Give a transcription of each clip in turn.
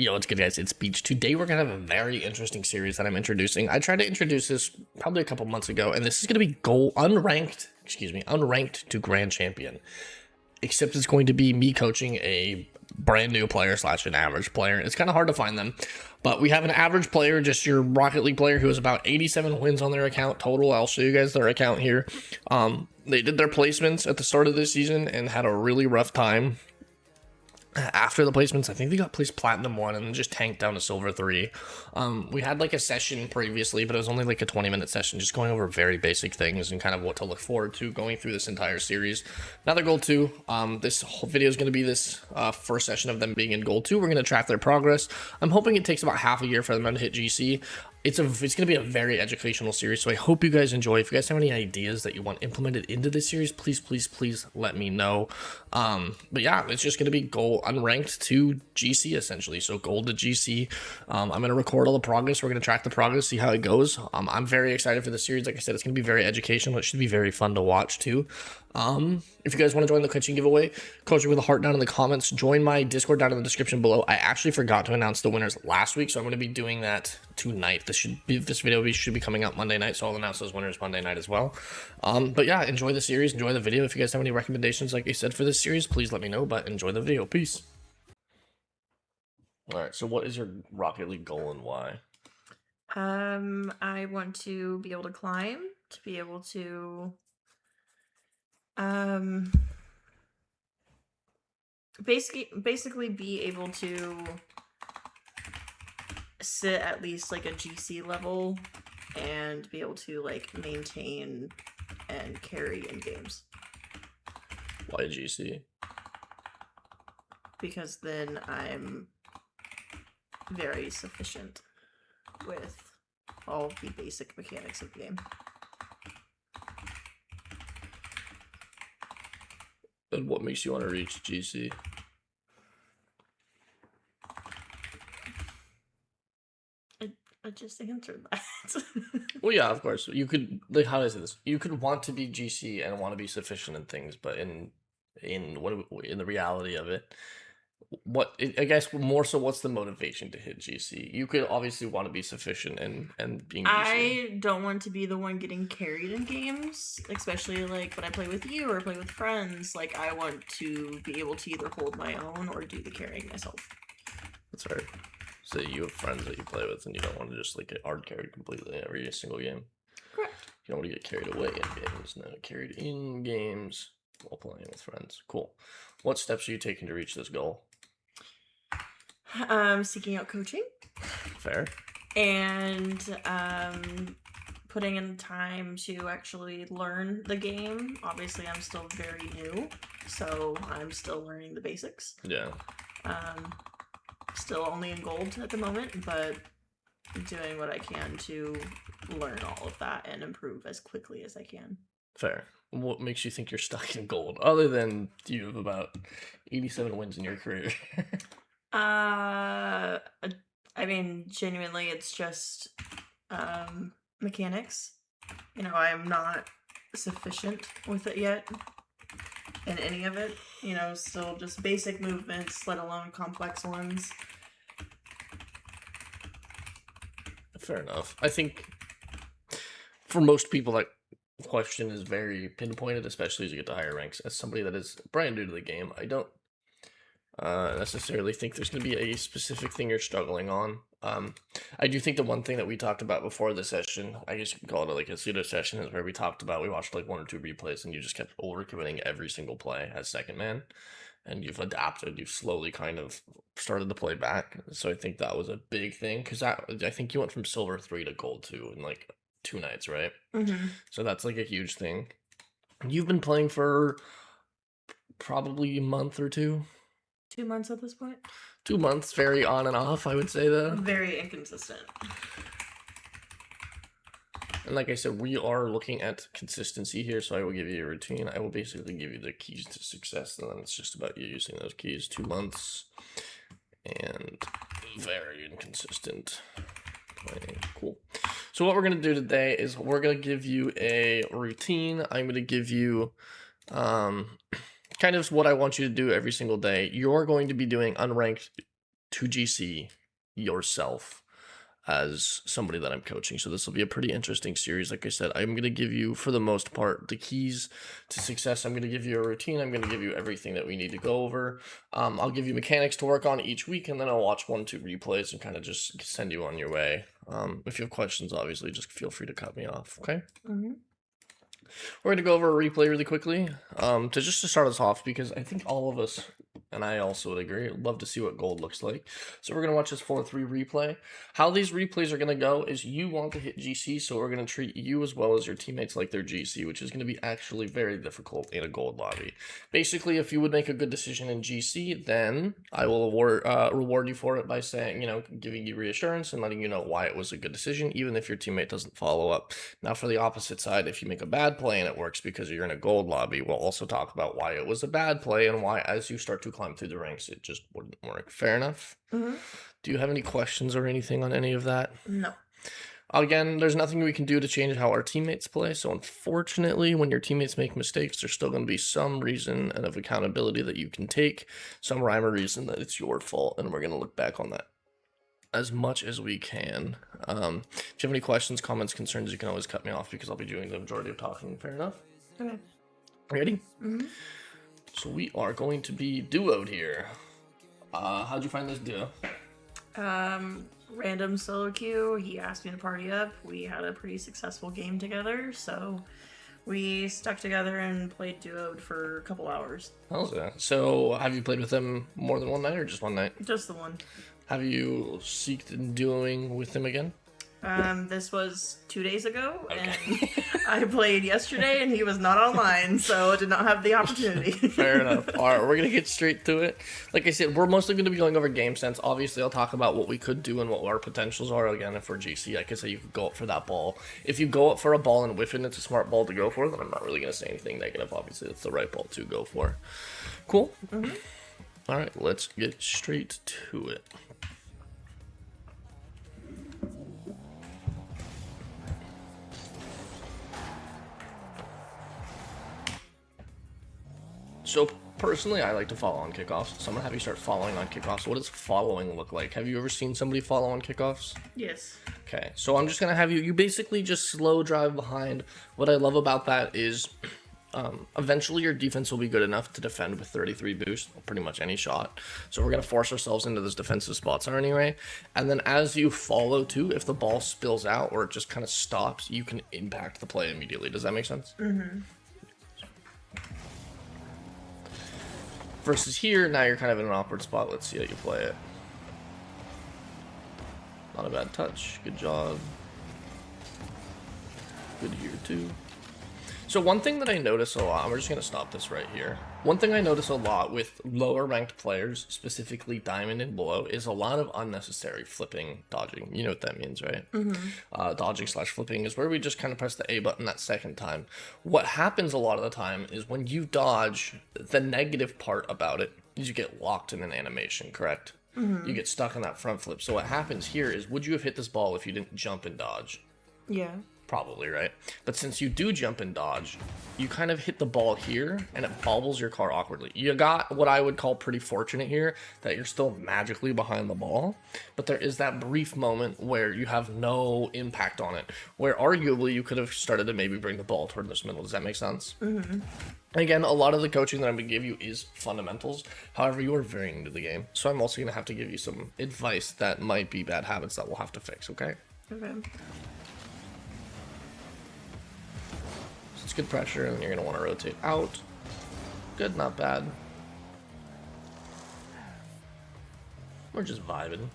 Yo, what's good, guys? It's Beach. Today we're gonna have a very interesting series that I'm introducing. I tried to introduce this probably a couple months ago, and this is gonna be unranked to Grand Champion. Except it's going to be me coaching a brand new player / an average player. It's kind of hard to find them, but we have an average player, just your Rocket League player, who has about 87 wins on their account total. I'll show you guys their account here. They did their placements at the start of this season and had a really rough time. After the placements, I think they got placed Platinum 1 and then just tanked down to Silver 3. We had like a session previously, but it was only like a 20-minute session, just going over very basic things and kind of what to look forward to going through this entire series. Now they're Gold 2. This whole video is going to be this first session of them being in Gold 2. We're going to track their progress. I'm hoping it takes about half a year for them to hit GC. It's going to be a very educational series, so I hope you guys enjoy. If you guys have any ideas that you want implemented into this series, please let me know. But yeah, it's just going to be gold unranked to GC essentially, so gold to GC. I'm going to record all the progress. We're going to track the progress, see how it goes. I'm very excited for the series. Like I said, it's going to be very educational. It should be very fun to watch too. If you guys want to join the coaching giveaway, coach with a heart down in the comments. Join my Discord down in the description below. I actually forgot to announce the winners last week, so I'm going to be doing that tonight. This video should be coming out Monday night, so I'll announce those winners Monday night as well. But yeah, enjoy the series, enjoy the video. If you guys have any recommendations, like I said, for this series, please let me know. But enjoy the video. Peace. All right. So, what is your Rocket League goal and why? I want to be able to climb, to be able to basically be able to sit at least like a GC level and be able to like maintain and carry in games. Why GC? Because then I'm very sufficient with all the basic mechanics of the game. And what makes you want to reach GC? I just answered that. Well, yeah, of course. You could, like, how is this? You could want to be GC and want to be sufficient in things, but in the reality of it, I guess more so, what's the motivation to hit GC? You could obviously want to be sufficient and being GC. I don't want to be the one getting carried in games, especially like when I play with you or play with friends. Like, I want to be able to either hold my own or do the carrying myself. That's right. So you have friends that you play with and you don't want to just like get hard carried completely every single game. Correct. You don't want to get carried away in games, no, carried in games while playing with friends. Cool. What steps are you taking to reach this goal? Seeking out coaching. Fair. And putting in time to actually learn the game. Obviously, I'm still very new, so I'm still learning the basics. Yeah. Still only in gold at the moment, but doing what I can to learn all of that and improve as quickly as I can. Fair. What makes you think you're stuck in gold, other than you have about 87 wins in your career? I mean, genuinely, it's just mechanics. You know, I'm not sufficient with it yet in any of it. You know, still just basic movements, let alone complex ones. Fair enough. I think for most people that question is very pinpointed, especially as you get to higher ranks. As somebody that is brand new to the game, I don't necessarily think there's going to be a specific thing you're struggling on. I do think the one thing that we talked about before the session, I guess you can call it like a pseudo session, is where we talked about, we watched like 1 or 2 replays and you just kept overcommitting every single play as second man, and you've adapted, you've slowly kind of started to play back. So I think that was a big thing, because I think you went from Silver 3 to Gold 2 in like 2 nights, right? Mm-hmm. So that's like a huge thing. You've been playing for probably a month or 2. 2 months at this point. 2 months, very on and off, I would say, though. Very inconsistent. And like I said, we are looking at consistency here, so I will give you a routine. I will basically give you the keys to success, and then it's just about you using those keys. 2 months, and very inconsistent playing. Cool. So what we're going to do today is we're going to give you a routine. I'm going to give you kind of what I want you to do every single day. You're going to be doing unranked to GC yourself as somebody that I'm coaching. So this will be a pretty interesting series. Like I said, I'm going to give you, for the most part, the keys to success. I'm going to give you a routine. I'm going to give you everything that we need to go over. I'll give you mechanics to work on each week, and then I'll watch 1-2 replays and kind of just send you on your way. If you have questions, obviously, just feel free to cut me off, okay? Mm-hmm. We're going to go over a replay really quickly to start us off, because I think all of us, and I also would agree, love to see what gold looks like. So we're going to watch this 4-3 replay. How these replays are going to go is you want to hit GC, so we're going to treat you as well as your teammates like they're GC, which is going to be actually very difficult in a gold lobby. Basically, if you would make a good decision in GC, then I will reward you for it by saying, giving you reassurance and letting you know why it was a good decision, even if your teammate doesn't follow up. Now, for the opposite side, if you make a bad play and it works because you're in a gold lobby, we'll also talk about why it was a bad play and why, as you start to climb through the ranks, it just wouldn't work. Fair enough? Mm-hmm. Do you have any questions or anything on any of that? No. Again, there's nothing we can do to change how our teammates play, so unfortunately, when your teammates make mistakes, there's still going to be some reason and of accountability that you can take, some rhyme or reason that it's your fault, and we're going to look back on that as much as we can. If you have any questions, comments, concerns, you can always cut me off, because I'll be doing the majority of talking. Fair enough? Okay. Ready? Mm-hmm. So we are going to be duoed here. How'd you find this duo? Random solo queue. He asked me to party up. We had a pretty successful game together, so we stuck together and played duoed for a couple hours. How's that? So have you played with them more than one night or just one night? Just the one. Have you seeked duoing with them again? This was 2 days ago, Okay. and I played yesterday, and he was not online, so I did not have the opportunity. Fair enough. All right, we're going to get straight to it. Like I said, we're mostly going to be going over game sense. Obviously, I'll talk about what we could do and what our potentials are. Again, if we're GC, I could say you could go up for that ball. If you go up for a ball and whiff it, and it's a smart ball to go for, then I'm not really going to say anything negative. Obviously, it's the right ball to go for. Cool? Mm-hmm. All right, let's get straight to it. So personally, I like to follow on kickoffs. So I'm gonna have you start following on kickoffs. What does following look like? Have you ever seen somebody follow on kickoffs? Yes. Okay, so I'm just gonna have you basically just slow drive behind. What I love about that is eventually your defense will be good enough to defend with 33 boost, pretty much any shot. So we're gonna force ourselves into those defensive spots anyway. And then as you follow too, if the ball spills out or it just kind of stops, you can impact the play immediately. Does that make sense? Mm-hmm. Versus here, now you're kind of in an awkward spot. Let's see how you play it. Not a bad touch. Good job. Good here, too. So one thing that I notice a lot, we're just going to stop this right here. One thing I notice a lot with lower ranked players, specifically diamond and below, is a lot of unnecessary flipping, dodging. You know what that means, right? Mm-hmm. Dodging / flipping is where we just kind of press the A button that second time. What happens a lot of the time is when you dodge, the negative part about it is you get locked in an animation, correct? Mm-hmm. You get stuck in that front flip. So what happens here is, would you have hit this ball if you didn't jump and dodge? Yeah. Probably, right? But since you do jump and dodge, you kind of hit the ball here and it bobbles your car awkwardly. You got what I would call pretty fortunate here, that you're still magically behind the ball, but there is that brief moment where you have no impact on it, where arguably you could have started to maybe bring the ball toward this middle. Does that make sense? Mm-hmm. Again, a lot of the coaching that I'm going to give you is fundamentals. However, you are very new to the game. So I'm also going to have to give you some advice that might be bad habits that we'll have to fix, okay? Okay. It's good pressure, and then you're going to want to rotate out. Good, not bad. We're just vibing.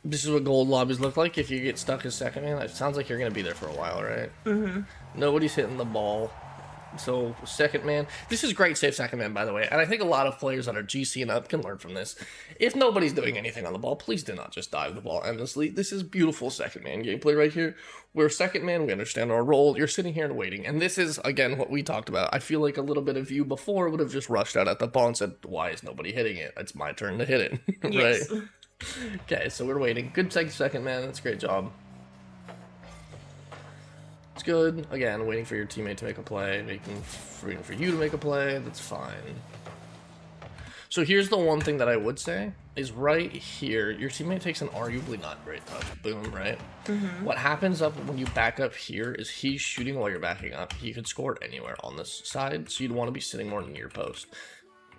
This is what gold lobbies look like if you get stuck as second man. It sounds like you're going to be there for a while, right? Mm-hmm. Nobody's hitting the ball. So, second man. This is great safe second man, by the way. And I think a lot of players that are GC and up can learn from this. If nobody's doing anything on the ball, please do not just dive the ball endlessly. This is beautiful second man gameplay right here. We're second man. We understand our role. You're sitting here and waiting. And this is, again, what we talked about. I feel like a little bit of you before would have just rushed out at the ball and said, why is nobody hitting it? It's my turn to hit it. Yes. Right? Okay, so we're waiting. Good second man. That's a great job. It's good. Again, waiting for your teammate to make a play, waiting for you to make a play. That's fine. So here's the one thing that I would say is right here, your teammate takes an arguably not great touch. Boom, right? What happens up when you back up here is he's shooting while you're backing up. He could score anywhere on this side, so you'd want to be sitting more near post.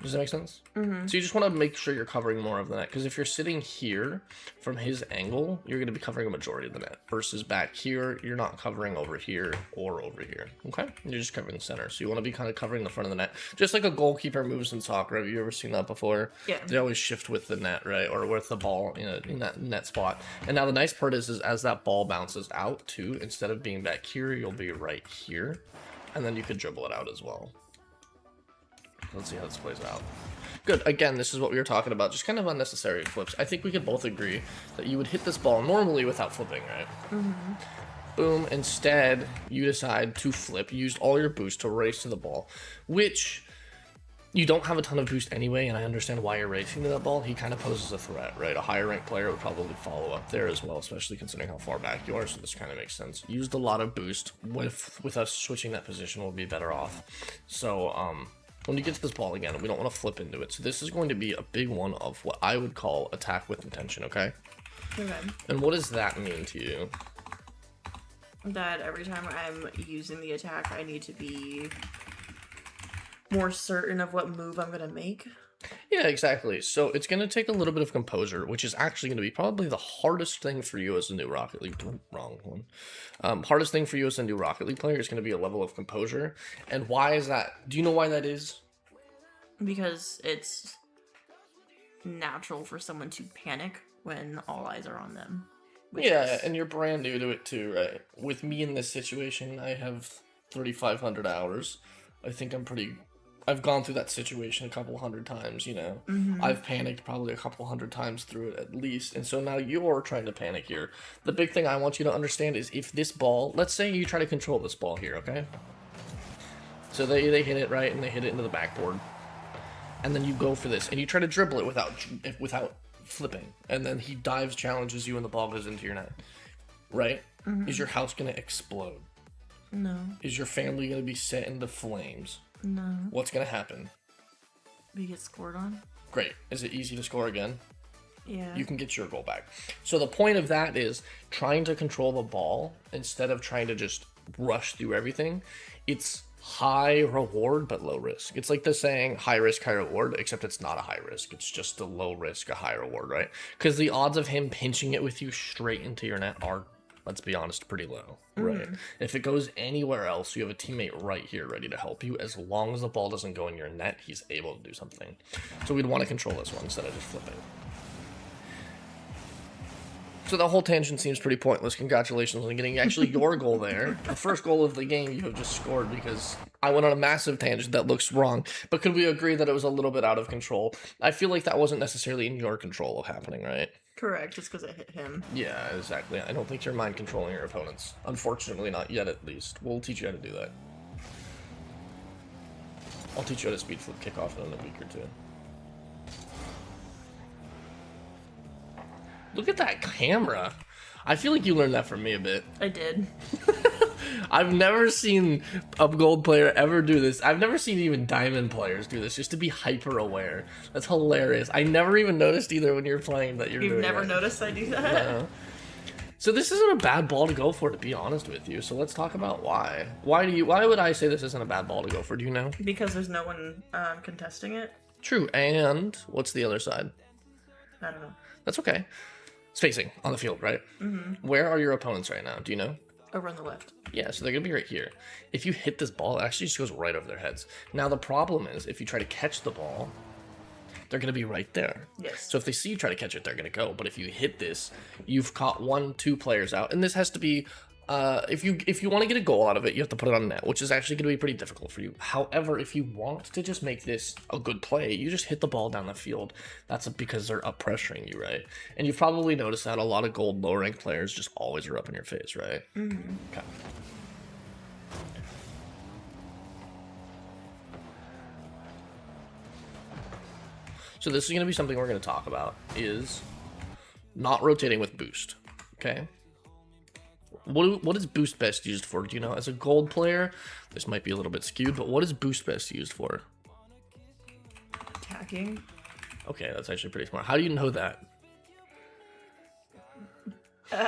Does that make sense? So you just want to make sure you're covering more of the net, because if you're sitting here from his angle, you're going to be covering a majority of the net, versus back here, you're not covering over here or over here, okay? You're just covering the center, so you want to be kind of covering the front of the net, just like a goalkeeper moves in soccer. Have you ever seen that before? Yeah. They always shift with the net, right? Or with the ball in that net spot. And now the nice part is as that ball bounces out too, instead of being back here, you'll be right here, and then you could dribble it out as well. Let's see how this plays out. Good. Again, this is what we were talking about. Just kind of unnecessary flips. I think we could both agree that you would hit this ball normally without flipping, right? Boom. Instead, you decide to flip. You used all your boost to race to the ball, which you don't have a ton of boost anyway, and I understand why you're racing to that ball. He kind of poses a threat, right? A higher ranked player would probably follow up there as well, especially considering how far back you are, so this kind of makes sense. Used a lot of boost. With us switching that position, we'll be better off. So, when you get to this ball again, we don't want to flip into it. So this is going to be a big one of what I would call attack with intention, okay? Okay. And what does that mean to you? That every time I'm using the attack, I need to be more certain of what move I'm going to make. Yeah, exactly. So it's going to take a little bit of composure, which is actually going to be probably the hardest thing for you as a new Rocket League. Wrong one. Hardest thing for you as a new Rocket League player is going to be a level of composure. And why is that? Do you know why that is? Because it's natural for someone to panic when all eyes are on them. Yeah, and you're brand new to it too, right? With me in this situation, I have 3,500 hours. I think I've gone through that situation a couple hundred times, you know. I've panicked probably a couple hundred times through it at least. And so now you're trying to panic here. The big thing I want you to understand is if this ball, let's say you try to control this ball here, okay? So they hit it right, and they hit it into the backboard. And then you go for this, and you try to dribble it without flipping. And then he dives, challenges you, and the ball goes into your net. Right? Is your house going to explode? No. Is your family going to be set into flames? No. What's going to happen? We get scored on. Great. Is it easy to score again? Yeah. You can get your goal back. So the point of that is trying to control the ball instead of trying to just rush through everything. It's high reward but low risk. It's like the saying high risk, high reward, except it's not a high risk. It's just a low risk, a high reward, right? Because the odds of him pinching it with you straight into your net are, let's be honest, pretty low, right? If it goes anywhere else, you have a teammate right here ready to help you. As long as the ball doesn't go in your net, he's able to do something. So we'd want to control this one instead of just flipping. So the whole tangent seems pretty pointless. Congratulations on getting actually your goal there. The first goal of the game you have just scored because I went on a massive tangent that looks wrong. But could we agree that it was a little bit out of control? I feel like that wasn't necessarily in your control of happening, right? Correct, just because it hit him. Yeah, exactly. I don't think you're mind controlling your opponents. Unfortunately, not yet at least. We'll teach you how to do that. I'll teach you how to speed flip kickoff in a week or two. Look at that camera. I feel like you learned that from me a bit. I did. I've never seen a gold player ever do this. I've never seen even diamond players do this, just to be hyper aware. That's hilarious. I never even noticed either when you're playing that you're doing You've never that. noticed I do that? No. So this isn't a bad ball to go for, to be honest with you. So let's talk about why. Why would I say this isn't a bad ball to go for? Do you know? Because there's no one contesting it. True. And what's the other side? I don't know. That's okay. Spacing on the field, right? Where are your opponents right now? Do you know? Over on the left. Yeah, so they're going to be right here. If you hit this ball, it actually just goes right over their heads. Now, the problem is, if you try to catch the ball, they're going to be right there. Yes. So if they see you try to catch it, they're going to go. But if you hit this, you've caught 1-2 players out. And this has to be, if you want to get a goal out of it, you have to put it on net, which is actually going to be pretty difficult for you. However, if you want to just make this a good play, you just hit the ball down the field. That's because they're up pressuring you, right? And you've probably noticed that a lot of gold low-ranked players just always are up in your face, right? Okay. So this is going to be something we're going to talk about, is not rotating with boost, okay? What is boost best used for? Do you know? As a gold player, this might be a little bit skewed, but what is boost best used for? Attacking. Okay, that's actually pretty smart. How do you know that?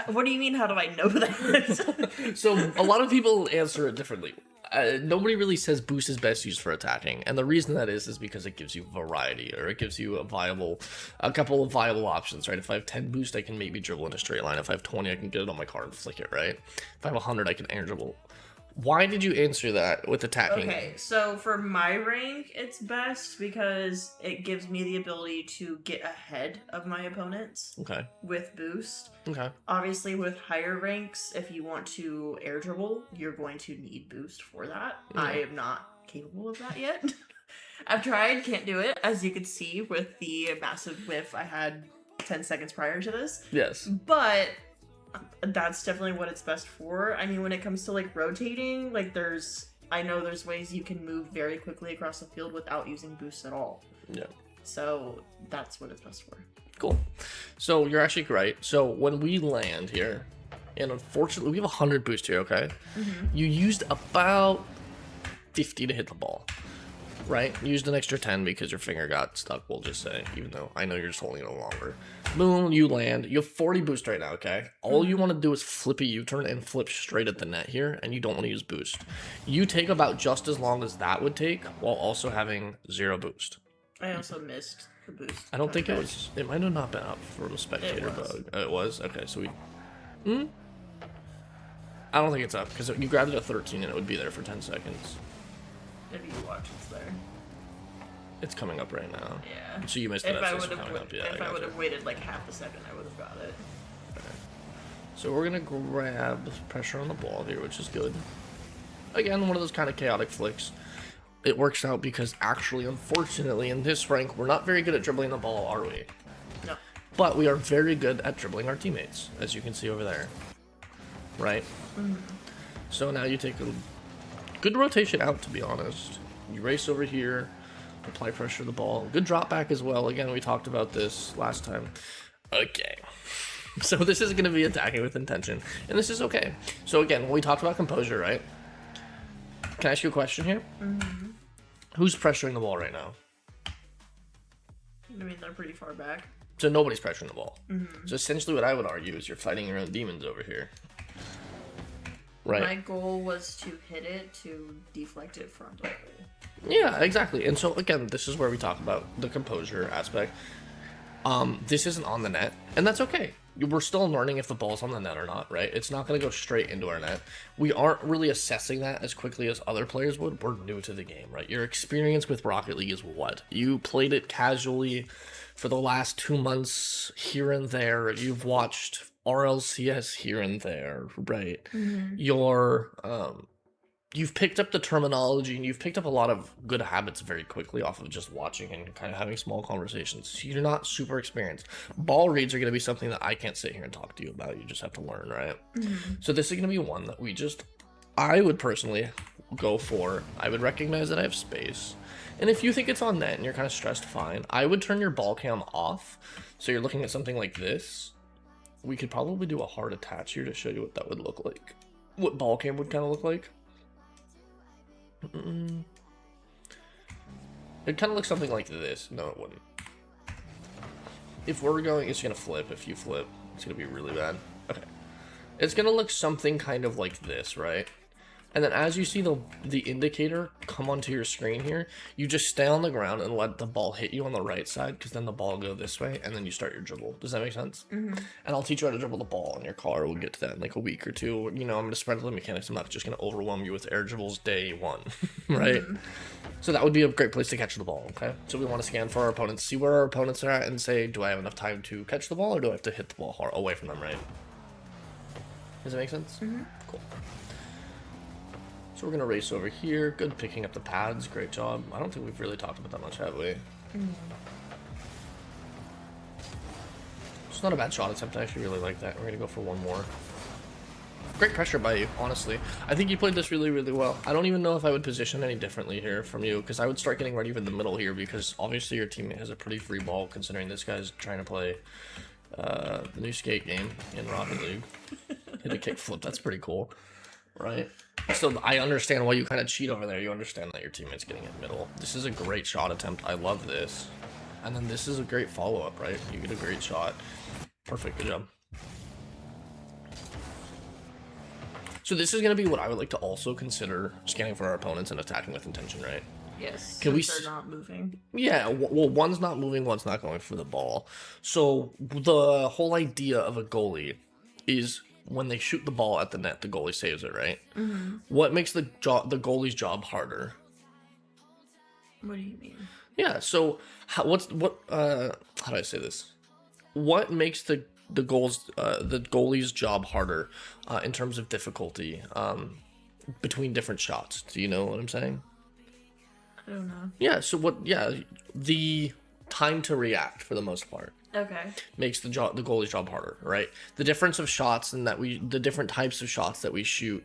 What do you mean, how do I know that? So a lot of people answer it differently. Nobody really says boost is best used for attacking, and the reason that is because it gives you variety, or it gives you a couple of viable options, right? If I have 10 boost, I can maybe dribble in a straight line. If I have 20, I can get it on my card and flick it, right? If I have 100, I can air dribble. Why did you answer that with attacking? Okay, so for my rank, it's best because it gives me the ability to get ahead of my opponents. Okay. With boost. Okay. Obviously, with higher ranks, if you want to air dribble, you're going to need boost for that. Yeah. I am not capable of that yet. I've tried, can't do it, as you can see with the massive whiff I had 10 seconds prior to this. Yes. But that's definitely what it's best for. I mean, when it comes to like rotating, like I know there's ways you can move very quickly across the field without using boost at all. Yeah. So that's what it's best for. Cool. So you're actually right. So when we land here, and unfortunately we have 100 boost here, okay? Mm-hmm. You used about 50 to hit the ball, right? You used an extra 10 because your finger got stuck, we'll just say, even though I know you're just holding it longer. Boom, you land. You have 40 boost right now, okay? All you want to do is flip a U-turn and flip straight at the net here, and you don't want to use boost. You take about just as long as that would take while also having 0 boost. I also missed the boost. I don't think it might have not been up for the spectator bug. It was? Okay, so I don't think it's up, because you grabbed it at 13 and it would be there for 10 seconds. If you watch, it's there. It's coming up right now. Yeah. So you missed it. If I would have waited like half a second, I would have got it. Okay. So we're gonna grab pressure on the ball here, which is good. Again, one of those kind of chaotic flicks. It works out because actually, unfortunately, in this rank, we're not very good at dribbling the ball, are we? No. But we are very good at dribbling our teammates, as you can see over there. Right? Mm-hmm. So now you take a good rotation out, to be honest. You race over here. Apply pressure to the ball. Good drop back as well. Again, we talked about this last time. Okay. So this is going to be attacking with intention. And this is okay. So again, when we talked about composure, right? Can I ask you a question here? Mm-hmm. Who's pressuring the ball right now? I mean, they're pretty far back. So nobody's pressuring the ball. Mm-hmm. So essentially what I would argue is you're fighting your own demons over here. Right. My goal was to hit it to deflect it frontally. Yeah, exactly. And so again, this is where we talk about the composure aspect. This isn't on the net, and that's okay. We're still learning if the ball's on the net or not, right? It's not going to go straight into our net. We aren't really assessing that as quickly as other players would. We're new to the game, right? Your experience with Rocket League is what? You played it casually for the last 2 months here and there. You've watched RLCS here and there, right? Mm-hmm. You've picked up the terminology and you've picked up a lot of good habits very quickly off of just watching and kind of having small conversations. So you're not super experienced. Ball reads are going to be something that I can't sit here and talk to you about. You just have to learn, right? Mm-hmm. So this is going to be one that I would personally go for. I would recognize that I have space. And if you think it's on net and you're kind of stressed, fine. I would turn your ball cam off. So you're looking at something like this. We could probably do a hard attach here to show you what that would look like. What ball cam would kind of look like. It kind of looks something like this. No, it wouldn't. If we're going, it's going to flip. If you flip, it's going to be really bad. Okay. It's going to look something kind of like this, right? And then as you see the indicator come onto your screen here, you just stay on the ground and let the ball hit you on the right side, because then the ball will go this way, and then you start your dribble. Does that make sense? Mm-hmm. And I'll teach you how to dribble the ball in your car. We'll get to that in like a week or two. You know, I'm going to spread the mechanics. I'm not just going to overwhelm you with air dribbles day 1, right? Mm-hmm. So that would be a great place to catch the ball, okay? So we want to scan for our opponents, see where our opponents are at, and say, do I have enough time to catch the ball, or do I have to hit the ball hard away from them, right? Does that make sense? Mm-hmm. Cool. So we're going to race over here. Good picking up the pads. Great job. I don't think we've really talked about that much, have we? Mm. It's not a bad shot attempt. I actually really like that. We're going to go for one more. Great pressure by you, honestly. I think you played this really, really well. I don't even know if I would position any differently here from you, because I would start getting ready for the middle here, because obviously your teammate has a pretty free ball, considering this guy's trying to play the new skate game in Rocket League. Hit a kick flip. That's pretty cool, right? So I understand why you kind of cheat over there. You understand that your teammate's getting it middle. This is a great shot attempt. I love this. And then this is a great follow-up, right? You get a great shot. Perfect, good job. So this is going to be what I would like to also consider scanning for our opponents and attacking with intention, right? Yes. Can we? They're not moving. Yeah. Well, one's not moving, one's not going for the ball. So the whole idea of a goalie is when they shoot the ball at the net, the goalie saves it, right? Mm-hmm. What makes the goalie's job harder? What do you mean? Yeah. So how do I say this? What makes the goalie's job harder in terms of difficulty between different shots? Do you know what I'm saying? I don't know. Yeah. So what? Yeah, the time to react for the most part. Okay. Makes the goalie's job harder, right? The difference of shots and the different types of shots that we shoot.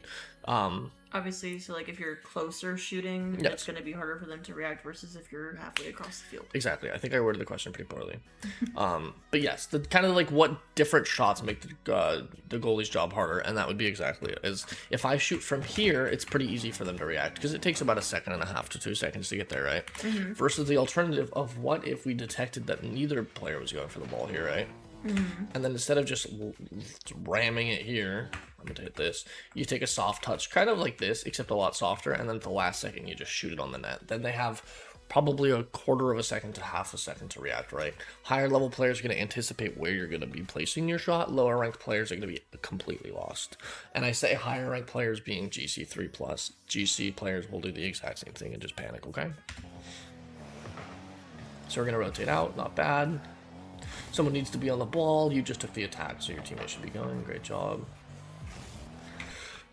Obviously, so like if you're closer shooting, Yes. it's going to be harder for them to react versus if you're halfway across the field. Exactly. I think I worded the question pretty poorly. But yes, the kind of like what different shots make the goalie's job harder, and that would be exactly it. Is if I shoot from here, it's pretty easy for them to react because it takes about 1.5 to 2 seconds to get there, right? Mm-hmm. Versus the alternative of what if we detected that neither player was going for the ball here, right? Mm-hmm. And then instead of just ramming it here, I'm going to hit this, you take a soft touch, kind of like this, except a lot softer, and then at the last second, you just shoot it on the net. Then they have probably 1/4 second to 1/2 second to react, right? Higher level players are going to anticipate where you're going to be placing your shot. Lower ranked players are going to be completely lost. And I say higher ranked players being GC 3+. GC players will do the exact same thing and just panic, okay? So we're going to rotate out, not bad. Someone needs to be on the ball. You just took the attack, so your teammate should be going. Great job.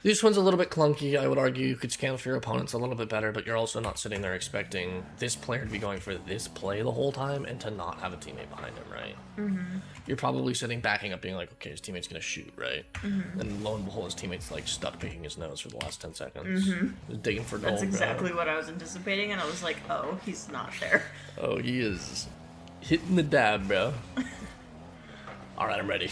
This one's a little bit clunky. I would argue you could scan for your opponents a little bit better, but you're also not sitting there expecting this player to be going for this play the whole time and to not have a teammate behind him, right? Mm-hmm. You're probably sitting backing up being like, okay, his teammate's going to shoot, right? Mm-hmm. And lo and behold, his teammate's like stuck picking his nose for the last 10 seconds. Mm-hmm. Digging for goal. That's exactly what I was anticipating, and I was like, oh, he's not there. Oh, he is hitting the dab, bro. All right, I'm ready.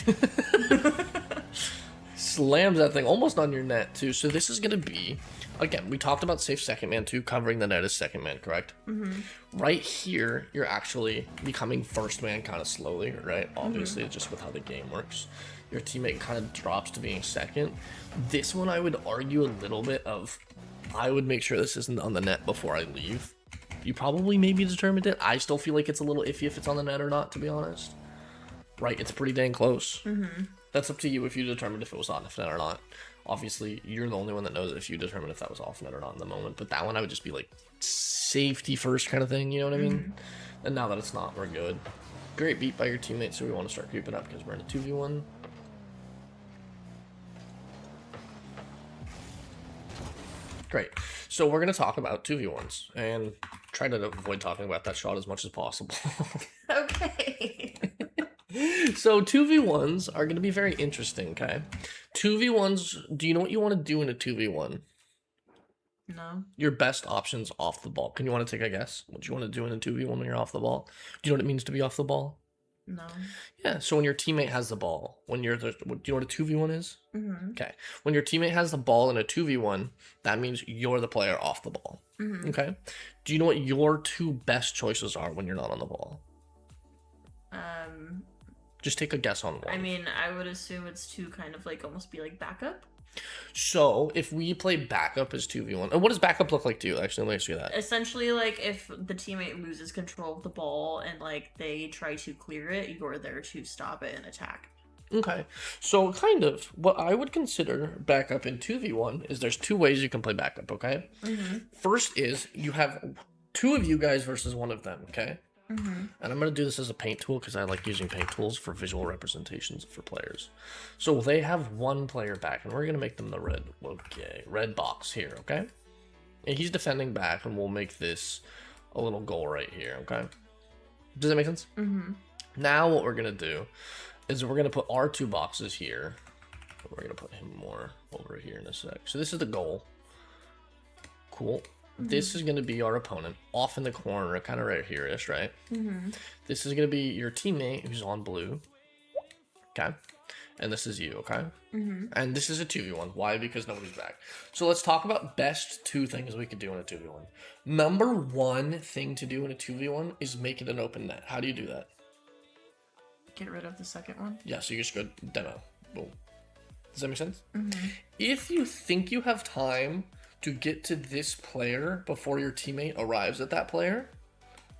Slams that thing almost on your net, too. So this is going to be, again, we talked about safe second man, too. Covering the net as second man, correct? Mm-hmm. Right here, you're actually becoming first man kind of slowly, right? Obviously, just with how the game works. Your teammate kind of drops to being second. This one, I would argue a little bit of, I would make sure this isn't on the net before I leave. You probably maybe determined it. I still feel like it's a little iffy if it's on the net or not, to be honest. Right, it's pretty dang close. Mm-hmm. That's up to you if you determined if it was off net or not. Obviously, you're the only one that knows if you determined if that was off net or not in the moment. But that one, I would just be like, safety first kind of thing, you know what I mean? And now that it's not, we're good. Great beat by your teammate, so we want to start creeping up because we're in a 2v1. Great. So we're going to talk about 2v1s and try to avoid talking about that shot as much as possible. Okay. So 2v1s are going to be very interesting, okay? 2v1s, do you know what you want to do in a 2v1? No. Your best options off the ball. Can you want to take a guess? What do you want to do in a 2v1 when you're off the ball? Do you know what it means to be off the ball? No. Yeah, so when your teammate has the ball, when you're do you know what a 2v1 is? Mm-hmm. Okay. When your teammate has the ball in a 2v1, that means you're the player off the ball. Mm-hmm. Okay? Do you know what your two best choices are when you're not on the ball? Just take a guess on one. I mean, I would assume it's to kind of like almost be like backup. So if we play backup as 2v1, and what does backup look like to you? Actually, let me ask you that. Essentially, like if the teammate loses control of the ball and like they try to clear it, you're there to stop it and attack. Okay, so kind of what I would consider backup in 2v1 is there's two ways you can play backup, okay? Mm-hmm. First is you have two of you guys versus one of them, okay? Mm-hmm. And I'm going to do this as a paint tool because I like using paint tools for visual representations for players. So they have one player back, and we're going to make them the red box here, okay? And he's defending back, and we'll make this a little goal right here, okay? Does that make sense? Mm-hmm. Now what we're going to do is we're going to put our two boxes here. We're going to put him more over here in a sec. So this is the goal. Cool. Mm-hmm. This is going to be our opponent off in the corner, kind of right here-ish, right? Mm-hmm. This is going to be your teammate who's on blue. Okay. and this is you, okay? And this is a 2v1. Why? Because nobody's back. So let's talk about best 2 things we could do in a 2v1. Number 1 thing to do in a 2v1 is make it an open net. How do you do that? Get rid of the second one? Yeah, so you just go demo. Boom. Does that make sense? If you think you have time to get to this player before your teammate arrives at that player,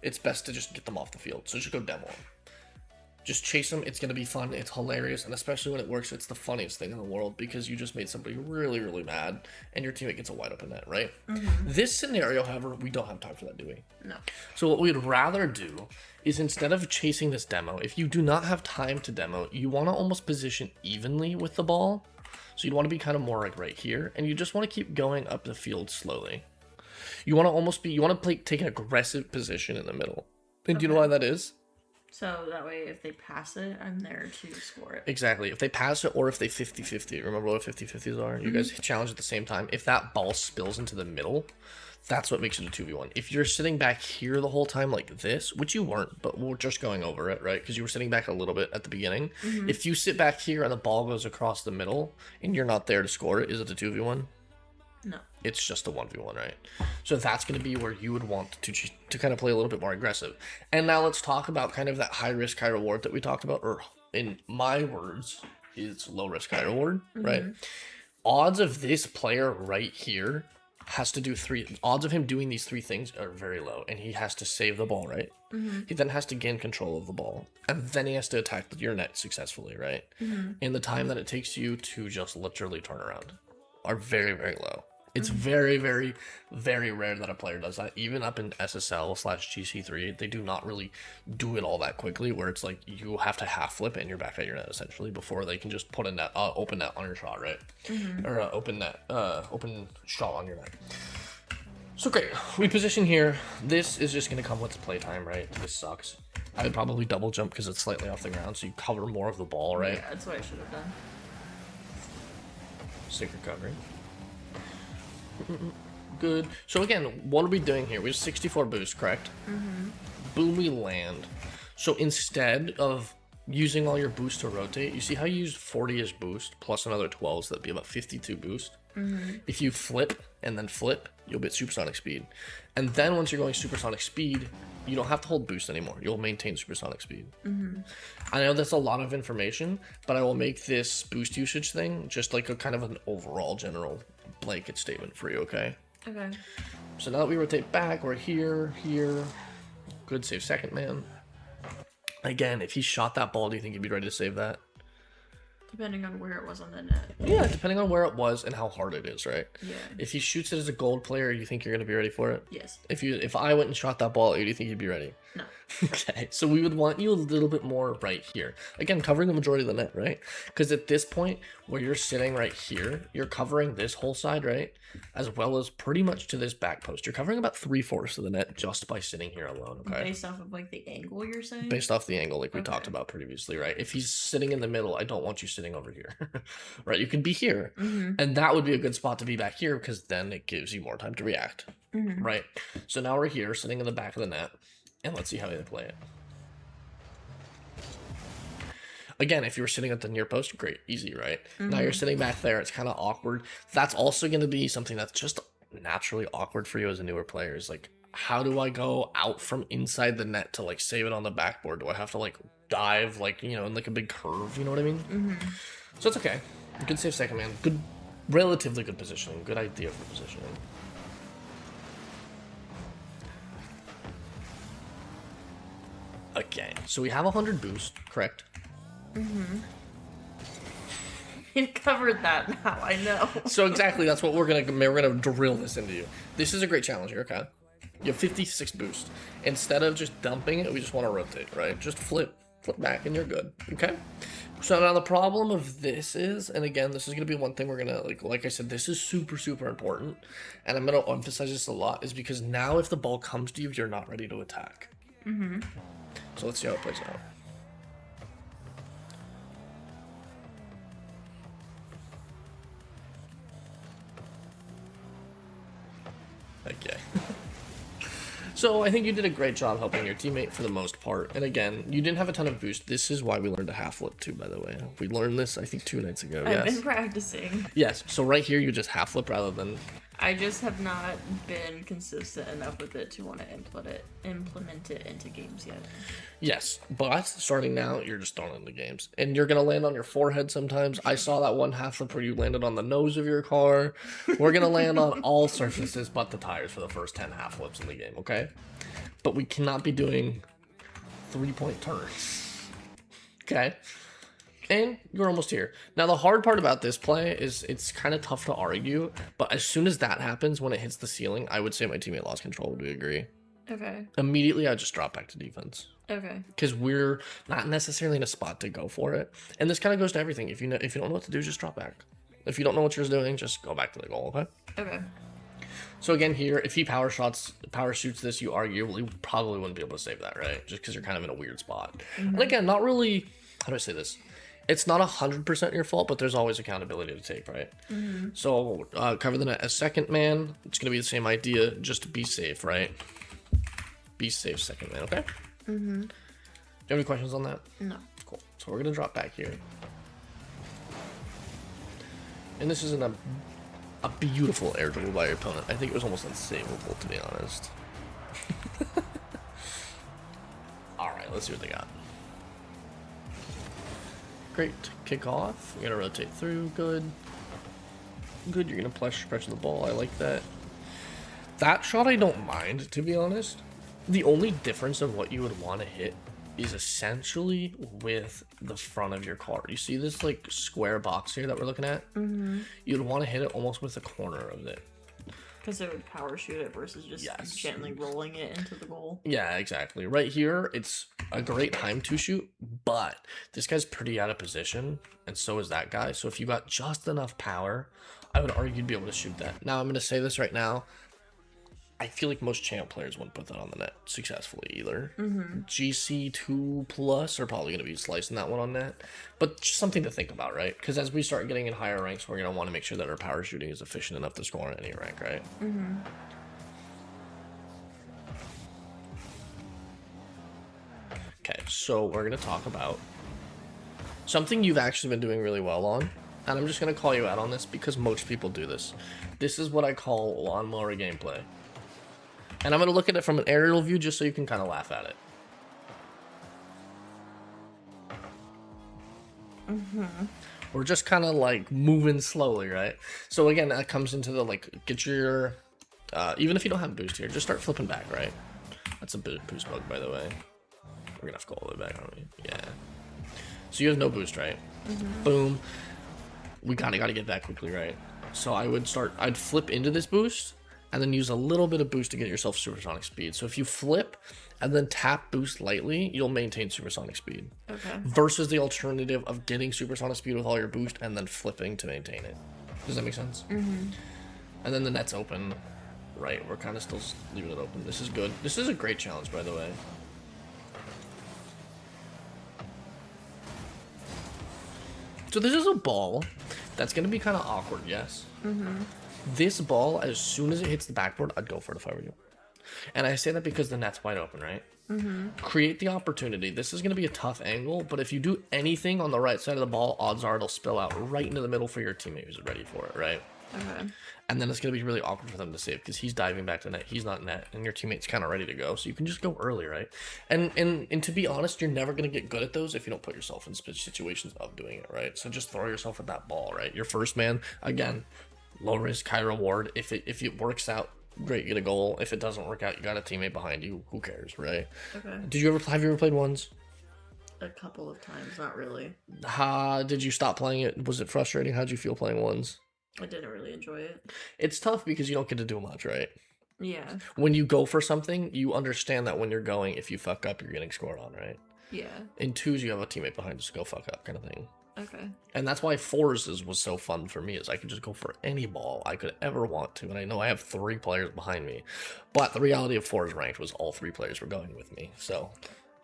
it's best to just get them off the field. So just go demo them. Just chase them. It's going to be fun. It's hilarious. And especially when it works, it's the funniest thing in the world because you just made somebody really, really mad and your teammate gets a wide open net, right? This scenario, however, we don't have time for that, do we? No. So what we'd rather do is instead of chasing this demo, if you do not have time to demo, you want to almost position evenly with the ball. So you'd want to be kind of more like right here, and you just want to keep going up the field slowly. You want to almost be, you want to take an aggressive position in the middle. And do you know why that is? So that way, if they pass it, I'm there to score it. Exactly. If they pass it or if they 50-50, remember what 50-50s are? You guys challenge at the same time. If that ball spills into the middle, that's what makes it a 2v1. If you're sitting back here the whole time like this, which you weren't, but we're just going over it, right? Because you were sitting back a little bit at the beginning. If you sit back here and the ball goes across the middle and you're not there to score it, is it a 2v1? No. It's just a 1v1, right? So that's going to be where you would want to kind of play a little bit more aggressive. And now let's talk about kind of that high risk, high reward that we talked about, or in my words, is low risk, high reward, right? Odds of this player right here has to do odds of him doing these 3 things are very low, and he has to save the ball, right? He then has to gain control of the ball, and then he has to attack your net successfully, right? And the time that it takes you to just literally turn around are very, very low. It's very, very, very rare that a player does that. Even up in SSL/GC3, they do not really do it all that quickly, where it's like you have to half flip it and you're back at your net essentially before they can just put a net, open net on your shot, right? Or open shot on your net. So great, we position here. This is just gonna come with playtime, right? This sucks. I would probably double jump because it's slightly off the ground, so you cover more of the ball, right? Yeah, that's what I should have done. Sick recovery. Good. So again, what are we doing here? We have 64 boost, correct? Boom, we land. So instead of using all your boost to rotate, you see how you used 40-ish boost plus another 12, so that'd be about 52 boost. If you flip and then flip, you'll get supersonic speed. And then once you're going supersonic speed, you don't have to hold boost anymore. You'll maintain supersonic speed. I know that's a lot of information, but I will make this boost usage thing just like a kind of an overall general blanket statement for you, okay? Okay. So now that we rotate back, we're here. Good save second man. Again, if he shot that ball, do you think he'd be ready to save that? Depending on where it was on the net. Yeah, depending on where it was and how hard it is, right? Yeah. If he shoots it as a gold player, you think you're going to be ready for it? Yes. If I went and shot that ball at you, do you think you'd be ready? No. Okay, so we would want you a little bit more right here. Again, covering the majority of the net, right? Because at this point, where you're sitting right here, you're covering this whole side, right? As well as pretty much to this back post. You're covering about 3/4 of the net just by sitting here alone, okay? Based off of, like, the angle you're saying? Based off the angle like we talked about previously, right? If he's sitting in the middle, I don't want you sitting over here, right? You could be here, and that would be a good spot to be back here because then it gives you more time to react, right? So now we're here, sitting in the back of the net, and let's see how they play it. Again, if you were sitting at the near post, great, easy, right? Now you're sitting back there, it's kind of awkward. That's also going to be something that's just naturally awkward for you as a newer player. Is like, how do I go out from inside the net to like save it on the backboard? Do I have to like dive like, you know, in like a big curve? You know what I mean? So it's okay. Good save second man. Good, relatively good positioning. Good idea for positioning. Okay, so we have 100 boost, correct? You covered that now, I know. So exactly, that's what we're gonna drill this into you. This is a great challenge here, okay? You have 56 boost. Instead of just dumping it, we just want to rotate, right? Just flip back and you're good, okay? So now the problem of this is, and again, this is gonna be one thing we're gonna, like I said, this is super, super important, and I'm gonna emphasize this a lot, is because now if the ball comes to you, you're not ready to attack. So let's see how it plays out. Okay. So I think you did a great job helping your teammate for the most part. And again, you didn't have a ton of boost. This is why we learned a half flip too, by the way. We learned this, I think, 2 nights ago. I've been practicing. Yes. So right here, you just half flip rather than... I just have not been consistent enough with it to want to implement it into games yet. Yes, but starting now, you're just throwing it into games. And you're going to land on your forehead sometimes. I saw that one half flip where you landed on the nose of your car. We're going to land on all surfaces but the tires for the first 10 half flips in the game, okay? But we cannot be doing 3-point turns. Okay? And you're almost here. Now, the hard part about this play is it's kind of tough to argue, but as soon as that happens, when it hits the ceiling, I would say my teammate lost control. Would we agree? Okay. Immediately, I just drop back to defense. Okay. Because we're not necessarily in a spot to go for it. And this kind of goes to everything. If you don't know what to do, just drop back. If you don't know what you're doing, just go back to the goal, okay? Okay. So again here, if he power shoots this, you arguably probably wouldn't be able to save that, right? Just because you're kind of in a weird spot. And again, not really, how do I say this? It's not 100% your fault, but there's always accountability to take, right? So cover the net as second man. It's going to be the same idea, just to be safe, right? Be safe second man, okay? Do you have any questions on that? No. Cool. So we're going to drop back here. And this isn't a beautiful air dribble by your opponent. I think it was almost unsavable, to be honest. Alright, let's see what they got. Great. Kick off. You're going to rotate through. Good. Good. You're going to pressure the ball. I like that. That shot I don't mind, to be honest. The only difference of what you would want to hit is essentially with the front of your car. You see this like square box here that we're looking at? You'd want to hit it almost with the corner of it. Because it would power shoot it versus just gently rolling it into the goal. Yeah, exactly. Right here, it's a great time to shoot, but this guy's pretty out of position, and so is that guy. So if you got just enough power, I would argue you'd be able to shoot that. Now, I'm going to say this right now. I feel like most champ players wouldn't put that on the net successfully either. GC2 plus are probably going to be slicing that one on net. But just something to think about, right? Because as we start getting in higher ranks, we're going to want to make sure that our power shooting is efficient enough to score on any rank, right? Okay, so we're going to talk about something you've actually been doing really well on. And I'm just going to call you out on this because most people do this. This is what I call lawnmower gameplay. And I'm going to look at it from an aerial view just so you can kind of laugh at it. We're just kind of like moving slowly, right? So again, that comes into the like, get your, even if you don't have boost here, just start flipping back, right? That's a boost bug, by the way. We're going to have to go all the way back, aren't we? Yeah. So you have no boost, right? Boom. We gotta get back quickly, right? So I'd flip into this boost and then use a little bit of boost to get yourself supersonic speed. So if you flip and then tap boost lightly, you'll maintain supersonic speed. Okay. Versus the alternative of getting supersonic speed with all your boost and then flipping to maintain it. Does that make sense? And then the net's open, right? We're kind of still leaving it open. This is good. This is a great challenge, by the way. So this is a ball that's going to be kind of awkward, yes? This ball, as soon as it hits the backboard, I'd go for it if I were you. And I say that because the net's wide open, right? Create the opportunity. This is going to be a tough angle, but if you do anything on the right side of the ball, odds are it'll spill out right into the middle for your teammate who's ready for it, right? Okay. And then it's going to be really awkward for them to save because he's diving back to net. He's not net, and your teammate's kind of ready to go. So you can just go early, right? And to be honest, you're never going to get good at those if you don't put yourself in situations of doing it, right? So just throw yourself at that ball, right? Your first man, again, low risk, high reward. If it works out, great, you get a goal. If it doesn't work out, you got a teammate behind you. Who cares, right? Okay. Have you ever played ones? A couple of times, not really. Did you stop playing it? Was it frustrating? How'd you feel playing ones? I didn't really enjoy it. It's tough because you don't get to do much, right? Yeah. When you go for something, you understand that when you're going, if you fuck up, you're getting scored on, right? Yeah. In twos, you have a teammate behind us to go fuck up kind of thing. Okay. And that's why fours was so fun for me, is I could just go for any ball I could ever want to. And I know I have 3 players behind me. But the reality of fours ranked was all 3 players were going with me, so...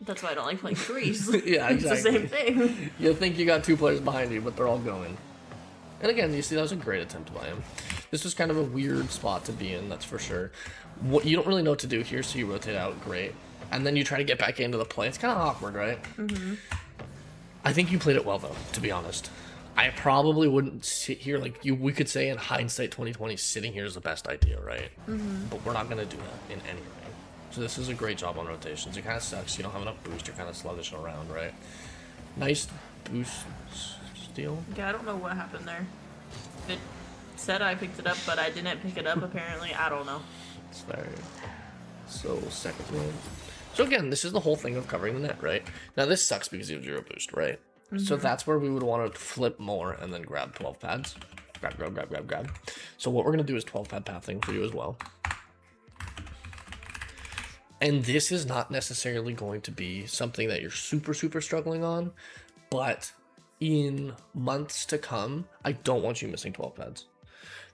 That's why I don't like playing threes. Yeah, exactly. It's the same thing. You think you got 2 players behind you, but they're all going. And again, you see that was a great attempt by him. This was kind of a weird spot to be in, that's for sure. What you don't really know what to do here, so you rotate out, great. And then you try to get back into the play. It's kind of awkward, right? Mm-hmm. I think you played it well, though, to be honest. I probably wouldn't sit here like you. We could say in hindsight 2020, sitting here is the best idea, right? Mm-hmm. But we're not going to do that in any way. So this is a great job on rotations. It kind of sucks. You don't have enough boost. You're kind of sluggish around, right? Nice boost steal. Yeah, I don't know what happened there. It said I picked it up, but I didn't pick it up, apparently. I don't know. It's fair. So, second one. So again, this is the whole thing of covering the net, right? Now this sucks because you have 0 boost, right? Mm-hmm. So that's where we would want to flip more and then grab 12 pads. Grab. So what we're going to do is 12 pad pathing for you as well. And this is not necessarily going to be something that you're super struggling on, but in months to come, I don't want you missing 12 pads.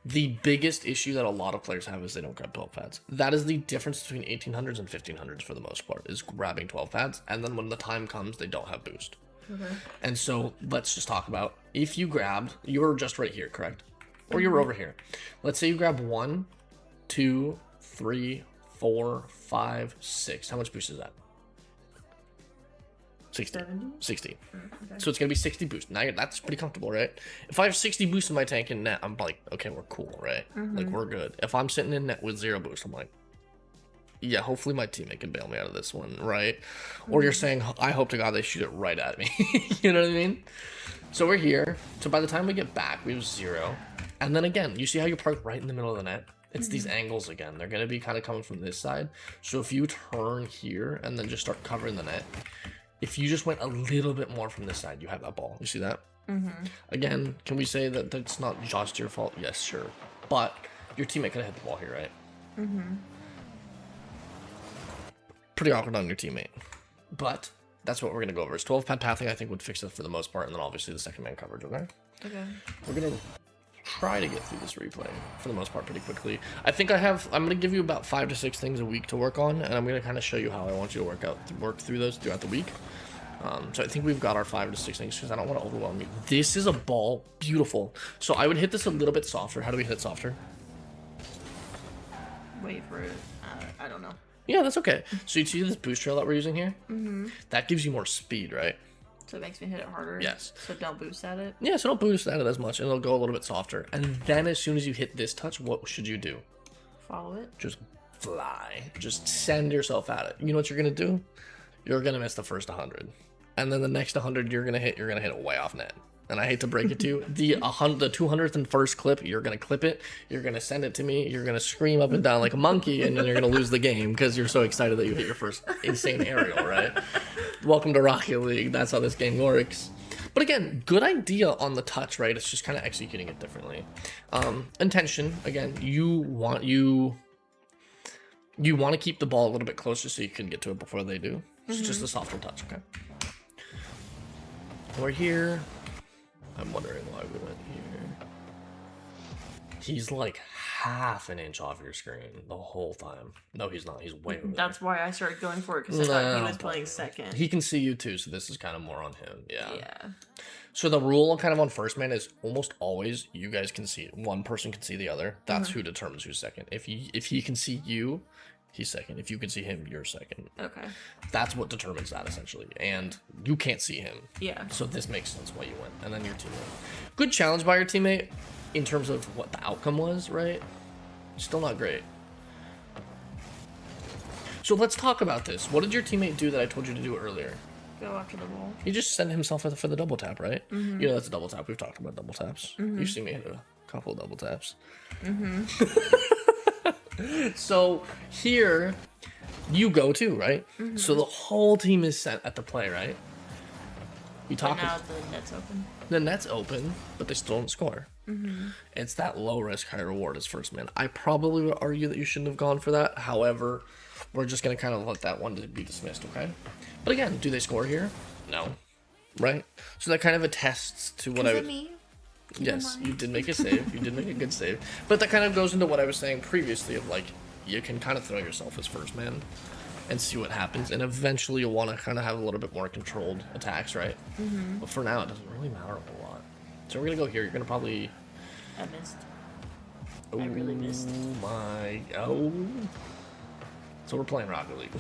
The biggest issue that a lot of players have is they don't grab 12 pads. That is the difference between 1800s and 1500s for the most part, is grabbing 12 pads, and then when the time comes, they don't have boost. Okay. And so let's just talk about, if you grabbed, you were just right here, correct? Or you were over here. Let's say you grab 1, 2, 3, 4, 5, 6. How much boost is that? 60. 60. Okay. So it's going to be 60 boost. Now that's pretty comfortable, right? If I have 60 boost in my tank and net, I'm like, okay, we're cool, right? Like, we're good. If I'm sitting in net with 0 boost, I'm like, yeah, hopefully my teammate can bail me out of this one, right? Or you're saying, I hope to God they shoot it right at me. You know what I mean? So we're here. So by the time we get back, we have 0. And then again, you see how you park right in the middle of the net? It's these angles again. They're going to be kind of coming from this side. So if you turn here and then just start covering the net, if you just went a little bit more from this side, you have that ball. You see that? Again, can we say that that's not just your fault? Yes, sure. But your teammate could have hit the ball here, right? Pretty awkward on your teammate. But that's what we're going to go over. Is 12 pad pathing, I think, would fix it for the most part. And then obviously the second man coverage, okay? Okay. We're going to try to get through this replay for the most part pretty quickly. I think I'm going to give you about 5 to 6 things a week to work on, and I'm going to kind of show you how I want you to work through those throughout the week. So I think we've got our 5 to 6 things because I don't want to overwhelm you. This is a ball, beautiful. So I would hit this a little bit softer. How do we hit it softer? Wait for it. I don't know. Yeah, that's okay. So you see this boost trail that we're using here? That gives you more speed, right? So it makes me hit it harder? Yes. So don't boost at it? Yeah, so don't boost at it as much, and it'll go a little bit softer. And then as soon as you hit this touch, what should you do? Follow it? Just fly. Just send yourself at it. You know what you're going to do? You're going to miss the first 100. And then the next 100 you're going to hit it way off net. And I hate to break it to you, the 200th and first clip, you're going to clip it, you're going to send it to me, you're going to scream up and down like a monkey, and then you're going to lose the game because you're so excited that you hit your first insane aerial, right? Welcome to Rocket League. That's how this game works. But again, good idea on the touch, right? It's just kind of executing it differently. Intention, again, you want to keep the ball a little bit closer so you can get to it before they do. It's just a softer touch, okay? We're here. I'm wondering why we went here. He's like half an inch off your screen the whole time. No, he's not. He's way over That's why I started going for it, because I thought he was playing second. He can see you too, so this is kind of more on him. Yeah. Yeah. So the rule kind of on first man is almost always you guys can see. One person can see the other. That's who determines who's second. If he can see you, he's second. If you can see him, you're second. Okay. That's what determines that, essentially. And you can't see him. Yeah. So this makes sense why you went. And then your teammate. Good challenge by your teammate in terms of what the outcome was, right? Still not great. So let's talk about this. What did your teammate do that I told you to do earlier? Go after the ball. He just sent himself for the double tap, right? You know that's a double tap. We've talked about double taps. You've seen me hit a couple double taps. So here you go too, right? So the whole team is set at the play, right? You talk. But now the net's open. The net's open, but they still don't score. It's that low risk, high reward as first man. I probably would argue that you shouldn't have gone for that. However, we're just gonna kind of let that one be dismissed, okay? But again, do they score here? No, right? So that kind of attests to what I would. Yes, you did make a save. You did make a good save. But that kind of goes into what I was saying previously of like, you can kind of throw yourself as first man and see what happens. And eventually you'll want to kind of have a little bit more controlled attacks, right? But for now, it doesn't really matter a whole lot. So we're going to go here. You're going to probably I missed. I really missed. Oh my. Oh. So we're playing Rocket League.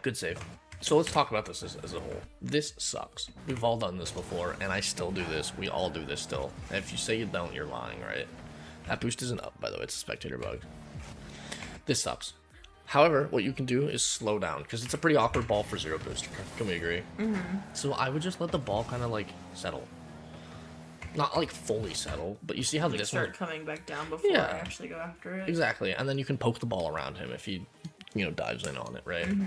Good save. So let's talk about this as a whole. This sucks. We've all done this before, and I still do this. We all do this still. And if you say you don't, you're lying, right? That boost isn't up, by the way. It's a spectator bug. This sucks. However, what you can do is slow down, because it's a pretty awkward ball for 0 boost. Can we agree? Mm-hmm. So I would just let the ball kind of, like, settle. Not, like, fully settle, but you see how Like this start one... coming back down before I actually go after it. Exactly, and then you can poke the ball around him if he, you know, dives in on it, right? Mm-hmm.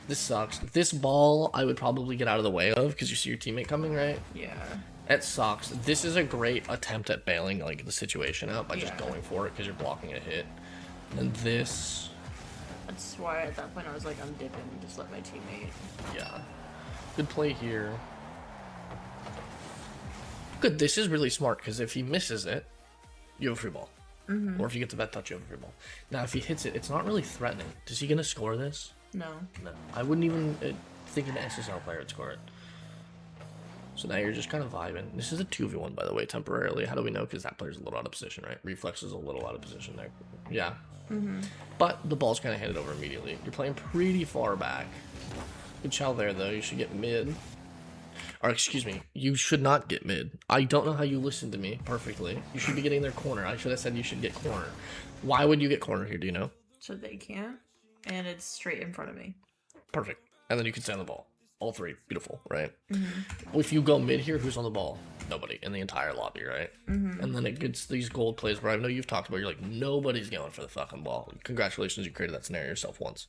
This sucks. This ball, I would probably get out of the way of, because you see your teammate coming, right? Yeah. It sucks. This is a great attempt at bailing, like, the situation out by just going for it, because you're blocking a hit. And this... That's why at that point I was like, I'm dipping and just let my teammate. Yeah. Good play here. Good. This is really smart, because if he misses it, you have a free ball. Mm-hmm. Or if you get the vet touch, you have a free ball. Now, if he hits it, it's not really threatening. Is he going to score this? No. No. I wouldn't even think an SSR player would score it. So now you're just kind of vibing. This is a 2v1, by the way, temporarily. How do we know? Because that player's a little out of position, right? Reflex is a little out of position there. Yeah. Mm-hmm. But the ball's kind of handed over immediately. You're playing pretty far back. Good chow there, though. You should get mid. Or, excuse me, you should not get mid. I don't know how you listened to me perfectly. You should be getting their corner. I should have said you should get corner. Why would you get corner here, do you know? So they can't. And it's straight in front of me. Perfect. And then you can stand the ball. All three. Beautiful, right? Mm-hmm. If you go mid here, who's on the ball? Nobody in the entire lobby, right? Mm-hmm. And then it gets these gold plays where I know you've talked about, you're like, nobody's going for the fucking ball. Congratulations, you created that scenario yourself once.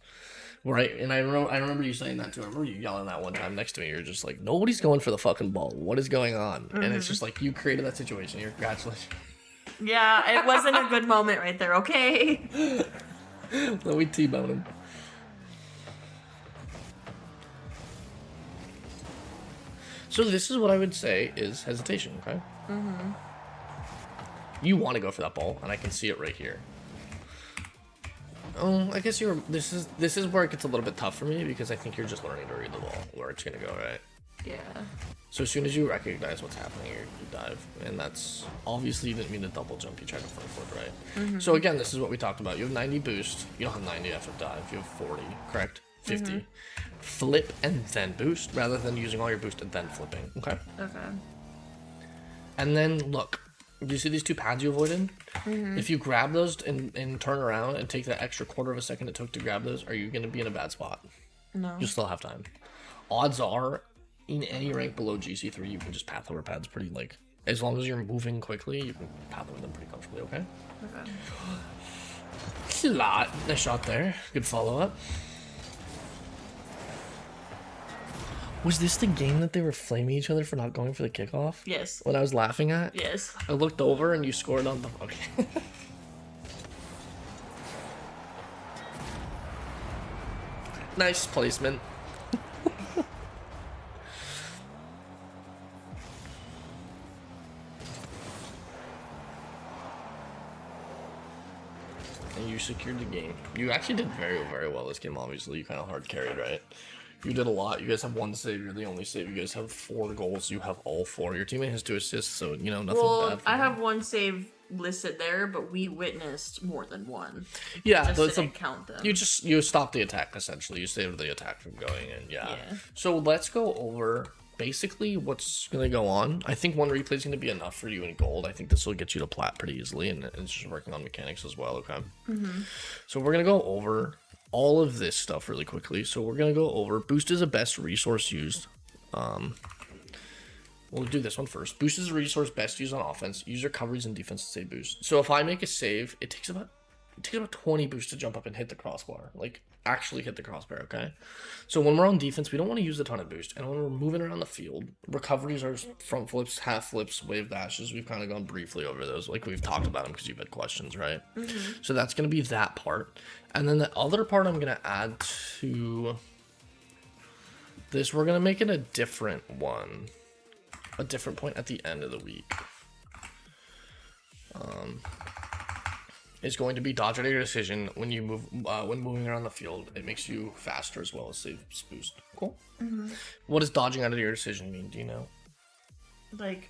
Right? And I remember you saying that too. I remember you yelling that one time next to me. You're just like, nobody's going for the fucking ball. What is going on? Mm-hmm. And it's just like, you created that situation. You're congratulations. Yeah, it wasn't a good moment right there, okay? Let me T-bone him. So this is what I would say is hesitation, okay? Mm-hmm. You want to go for that ball, and I can see it right here. Oh, I guess this is where it gets a little bit tough for me, because I think you're just learning to read the ball, where it's going to go, right? Yeah. So as soon as you recognize what's happening, you dive. And that's, obviously you didn't mean to double jump, you tried to front flip, right? Mm-hmm. So again, this is what we talked about. You have 90 boost, you don't have 90 after dive, you have 40, correct? 50. Mm-hmm. Flip and then boost, rather than using all your boost and then flipping, okay? Okay. And then, look, do you see these 2 pads you avoided? Mm-hmm. If you grab those and turn around and take that extra quarter of a second it took to grab those, are you going to be in a bad spot? No. You still have time. Odds are, in any rank below GC3, you can just path over pads pretty, like, as long as you're moving quickly, you can path over them pretty comfortably, okay? Okay. Nice shot there. Good follow-up. Was this the game that they were flaming each other for not going for the kickoff? Yes. When I was laughing at? Yes. I looked over and you scored on the... Okay. Nice placement. And you secured the game. You actually did very, very well this game, obviously. You kind of hard carried, right? You did a lot. You guys have 1 save. You're the only save. You guys have 4 goals. You have all 4. Your teammate has 2 assists, so, you know, nothing bad. I have 1 save listed there, but we witnessed more than 1. Yeah. Just didn't count them. You stopped the attack, essentially. You saved the attack from going in, yeah. So let's go over basically what's going to go on. I think 1 replay is going to be enough for you in gold. I think this will get you to plat pretty easily, and it's just working on mechanics as well, okay? Mm-hmm. So we're going to go over all of this stuff really quickly. So we're going to go over boost is the best resource used. We'll do this one first. Boost is a resource best used on offense. User coverage and defense to save boost. So if I make a save, it takes about 20 boosts to jump up and hit the crossbar. Like, actually hit the crossbar, okay? So when we're on defense, we don't want to use a ton of boost. And when we're moving around the field, recoveries are front flips, half flips, wave dashes. We've kind of gone briefly over those. Like, we've talked about them because you've had questions, right? Mm-hmm. So that's going to be that part. And then the other part I'm going to add to this, we're going to make it a different one. A different point at the end of the week. is going to be dodge out of your decision when you move when moving around the field. It makes you faster as well as saves boost. Cool. What does dodging out of your decision mean? Do you know? Like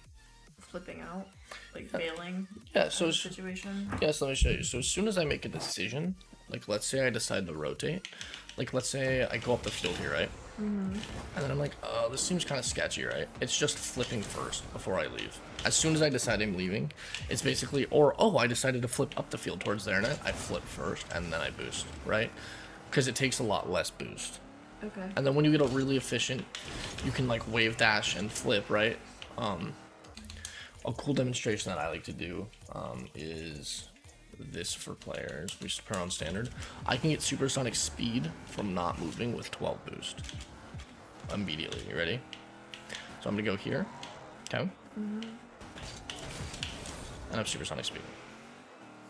flipping out, like failing. Yeah. So situation. yes, let me show you. So as soon as I make a decision, like let's say I decide to rotate, like let's say I go up the field here, right? And then I'm like, oh, this seems kind of sketchy, right? It's just flipping first before I leave. As soon as I decide I'm leaving, it's basically, or, oh, I decided to flip up the field towards their net. I flip first, and then I boost, right? Because it takes a lot less boost. Okay. And then when you get a really efficient, you can, like, wave dash and flip, right? A cool demonstration that I like to do is this for players. We just put on standard. I can get supersonic speed from not moving with 12 boost immediately. You ready? So I'm gonna go here. Okay. And I have supersonic speed.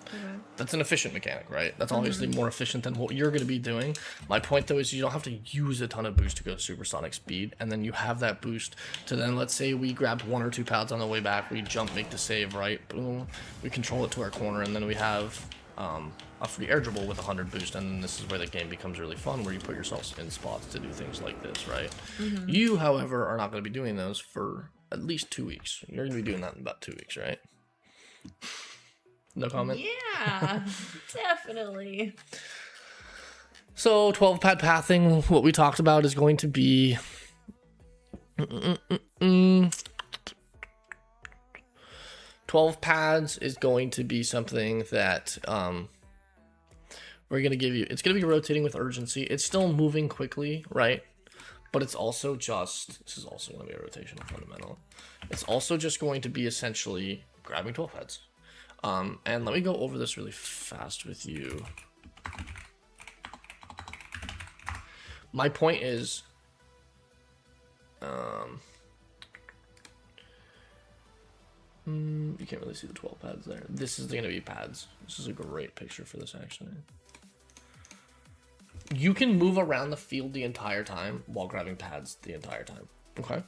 Okay. That's an efficient mechanic, right? That's obviously more efficient than what you're going to be doing. My point, though, is you don't have to use a ton of boost to go supersonic speed, and then you have that boost to then, let's say we grabbed 1 or 2 pads on the way back, we jump, make the save, right? Boom. We control it to our corner, and then we have a free air dribble with 100 boost, and then this is where the game becomes really fun, where you put yourselves in spots to do things like this, right? You, however, are not going to be doing those for at least 2 weeks. You're going to be doing that in about 2 weeks, right? No comment? Yeah, definitely. So 12 pad pathing, what we talked about is going to be 12 pads is going to be something that we're going to give you. It's going to be rotating with urgency. It's still moving quickly, right? But it's also just, this is also going to be a rotation fundamental. It's also just going to be essentially grabbing 12 pads. And let me go over this really fast with you. My point is, you can't really see the 12 pads there. This is going to be pads. This is a great picture for this, actually. You can move around the field the entire time while grabbing pads the entire time. Okay?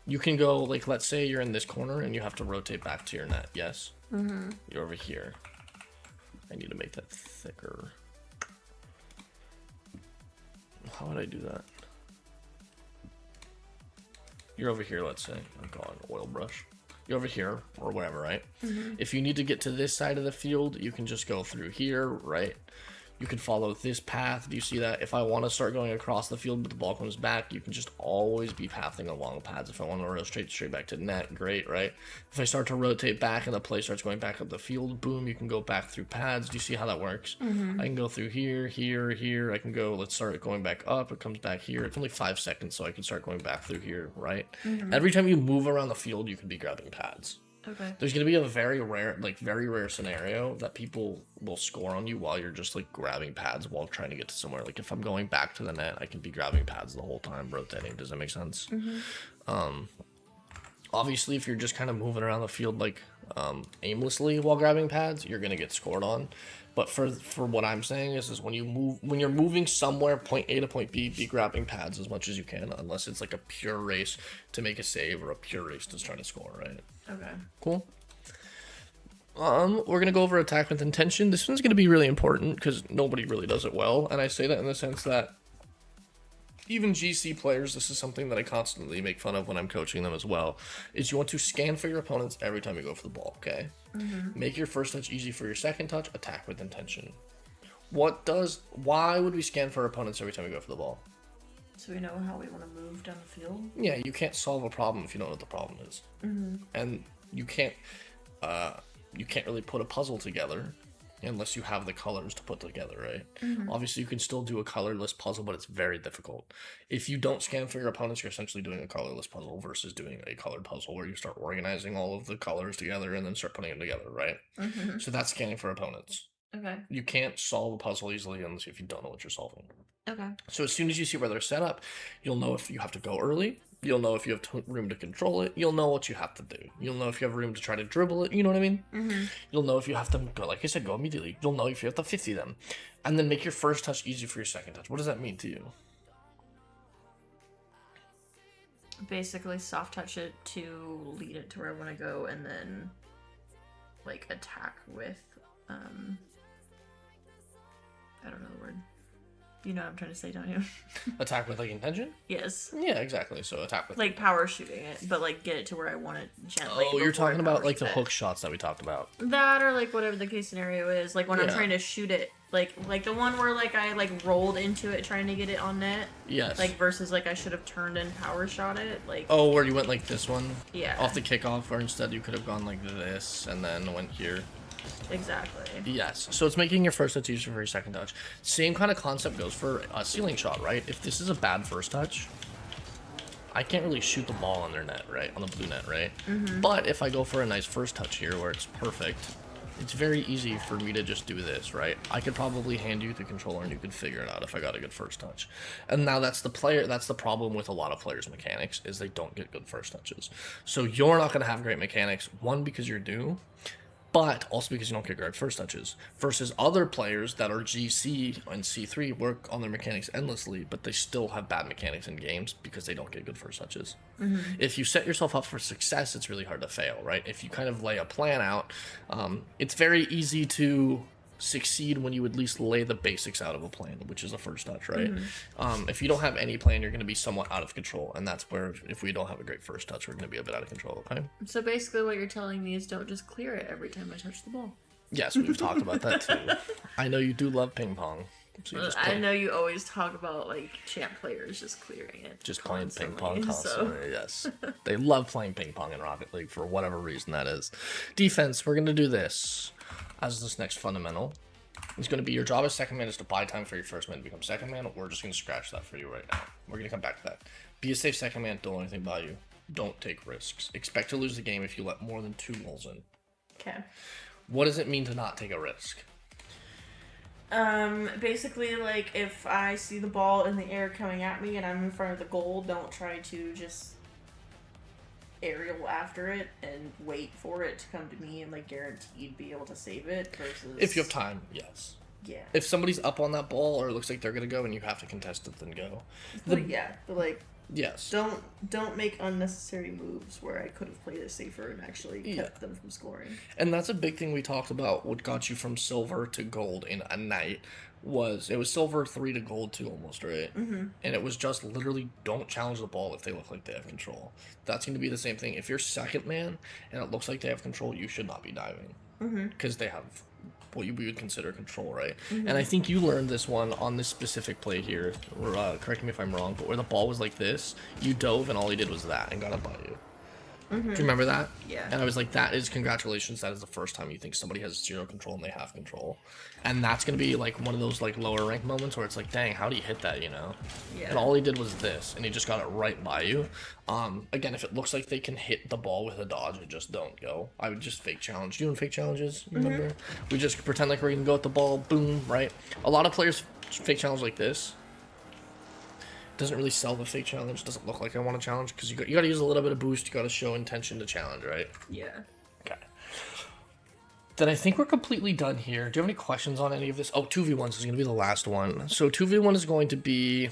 You can go, like, let's say you're in this corner and you have to rotate back to your net. Yes? You're over here. I need to make that thicker. How would I do that? You're over here, let's say. I'm calling oil brush. You're over here, or whatever, right? If you need to get to this side of the field, you can just go through here, right? You can follow this path. Do you see that? If I want to start going across the field but the ball comes back, you can just always be pathing along pads. If I want to rotate straight back to net, great, right? If I start to rotate back and the play starts going back up the field, boom, you can go back through pads. Do you see how that works? I can go through here, here, here. I can go, let's start going back up. It comes back here. It's only 5 seconds, so I can start going back through here, right? Every time you move around the field, you can be grabbing pads. Okay. There's going to be a very rare scenario that people will score on you while you're just, like, grabbing pads while trying to get to somewhere. Like, if I'm going back to the net, I can be grabbing pads the whole time, rotating. Does that make sense? Obviously, if you're just kind of moving around the field, like, aimlessly while grabbing pads, you're going to get scored on. But for what I'm saying is when you're moving somewhere, point A to point B, be grabbing pads as much as you can, unless it's like a pure race to make a save or a pure race to try to score, right? Okay. Cool. We're gonna go over attack with intention. This one's gonna be really important because nobody really does it well, and I say that in the sense that even GC players, this is something that I constantly make fun of when I'm coaching them as well, is you want to scan for your opponents every time you go for the ball, okay? Make your first touch easy for your second touch, attack with intention. Why would we scan for our opponents every time we go for the ball? So we know how we want to move down the field? Yeah, you can't solve a problem if you don't know what the problem is. And you can't really put a puzzle together unless you have the colors to put together, right? Obviously, you can still do a colorless puzzle, but it's very difficult. If you don't scan for your opponents, you're essentially doing a colorless puzzle versus doing a colored puzzle where you start organizing all of the colors together and then start putting them together, right? So that's scanning for opponents. Okay. You can't solve a puzzle easily unless if you don't know what you're solving. Okay. So as soon as you see where they're set up, you'll know if you have to go early. You'll know if you have room to control it. You'll know what you have to do. You'll know if you have room to try to dribble it. You know what I mean? You'll know if you have to go, like I said, go immediately. You'll know if you have to 50 them. And then make your first touch easy for your second touch. What does that mean to you? Basically soft touch it to lead it to where I want to go and then like attack with I don't know the word. You know what I'm trying to say, don't you? Attack with like intention? Yes. Yeah, exactly. So attack with like power shooting it, but like get it to where I want it gently. Oh, you're talking about like the hook hook shots that we talked about. that, or like whatever the case scenario is. Like when I'm Yeah. trying to shoot it, like the one where like I like rolled into it trying to get it on net. Yes. Like versus like I should have turned and power shot it. Like Oh, where you went like this one? Yeah. Off the kickoff, or instead you could have gone like this and then went here. Exactly. Yes. So it's making your first touch easier for your second touch. Same kind of concept goes for a ceiling shot, right? If this is a bad first touch, I can't really shoot the ball on their net, right? On the blue net, right? But if I go for a nice first touch here where it's perfect, it's very easy for me to just do this, right? I could probably hand you the controller and you could figure it out if I got a good first touch. And now that's the problem with a lot of players' mechanics, is they don't get good first touches. So you're not going to have great mechanics, one, because you're new, but also because you don't get great first touches. Versus other players that are GC and C3 work on their mechanics endlessly, but they still have bad mechanics in games because they don't get good first touches. If you set yourself up for success, it's really hard to fail, right? If you kind of lay a plan out, it's very easy to succeed when you at least lay the basics out of a plan, which is a first touch, right? If you don't have any plan, you're going to be somewhat out of control, and that's where, if we don't have a great first touch, we're going to be a bit out of control, okay? So basically what you're telling me is don't just clear it every time I touch the ball. Yes, we've talked about that too. I know you do love ping pong. So you just I know you always talk about like champ players just clearing it. just playing ping constantly, pong constantly, yes. They love playing ping pong in Rocket League for whatever reason that is. Defense, we're going to do this as this next fundamental. It's going to be your job as second man is to buy time for your first man to become second man. We're just going to scratch that for you right now. We're going to come back to that. Be a safe second man. Don't let anything by you. Don't take risks. Expect to lose the game if you let more than 2 goals in. Okay. What does it mean to not take a risk? Basically, like, if I see the ball in the air coming at me and I'm in front of the goal, don't try to just aerial after it and wait for it to come to me and, like, guaranteed be able to save it versus... If you have time, yes. Yeah. If somebody's up on that ball or it looks like they're going to go and you have to contest it, then go. But like... Yes. Don't make unnecessary moves where I could have played it safer and actually kept them from scoring. And that's a big thing we talked about. What got you from silver to gold in a night was silver 3 to gold 2 almost, right? And it was just literally don't challenge the ball if they look like they have control. That's going to be the same thing. If you're second man and it looks like they have control, you should not be diving because they have what we would consider control, right? And I think you learned this one on this specific play here. Correct me if I'm wrong, but where the ball was like this, you dove and all he did was that and got up by you. Do you remember that? Yeah. And I was like, that is congratulations. That is the first time you think somebody has 0 control and they have control. And that's going to be like one of those like lower rank moments where it's like, dang, how do you hit that, you know? Yeah. And all he did was this, and he just got it right by you. Again, if it looks like they can hit the ball with a dodge, I just don't go. I would just fake challenge. You doing fake challenges? Remember? We just pretend like we're going to go at the ball, boom, right? A lot of players fake challenge like this. Doesn't really sell the fake challenge. Doesn't look like I want to challenge because you got to use a little bit of boost. You got to show intention to challenge, right? Yeah. Okay. Then I think we're completely done here. Do you have any questions on any of this? Oh, 2v1 is going to be the last one. So 2v1 is going to be...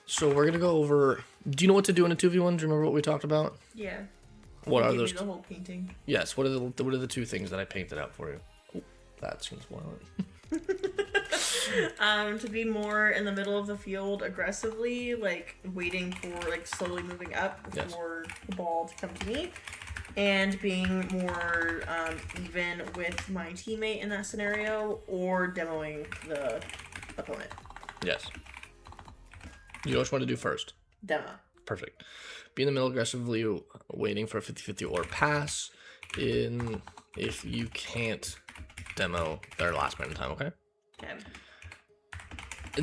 So we're going to go over... Do you know what to do in a 2v1? Do you remember what we talked about? Yeah. What are Give those? me the whole painting. Yes. What are the 2 things that I painted out for you? Oh, that seems wild. To be more in the middle of the field aggressively, like waiting for, like slowly moving up for the ball to come to me, and being more even with my teammate in that scenario, or demoing the opponent. Yes. You know what you want to do first? Demo. Perfect. Be in the middle aggressively waiting for a 50-50 or pass in if you can't demo their last man in time, okay? Okay.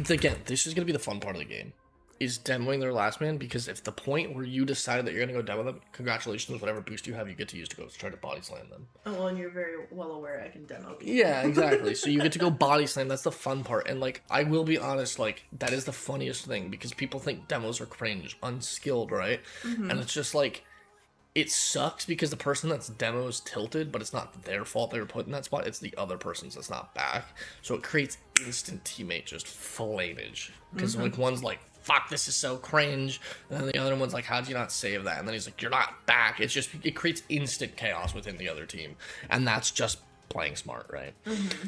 Again, this is going to be the fun part of the game, is demoing their last man, because if the point where you decide that you're going to go demo them, congratulations, whatever boost you have, you get to use to go try to body slam them. Oh, well, and you're very well aware I can demo people. Yeah, exactly. So you get to go body slam. That's the fun part. And, like, I will be honest, like, that is the funniest thing, because people think demos are cringe, unskilled, right? And it's just, like, it sucks because the person that's demo is tilted, but it's not their fault they were put in that spot. It's the other person's that's not back. So it creates instant teammate just flameage. Because like one's like, fuck, this is so cringe. And then the other one's like, how'd you not save that? And then he's like, you're not back. It's just, it creates instant chaos within the other team. And that's just playing smart, right?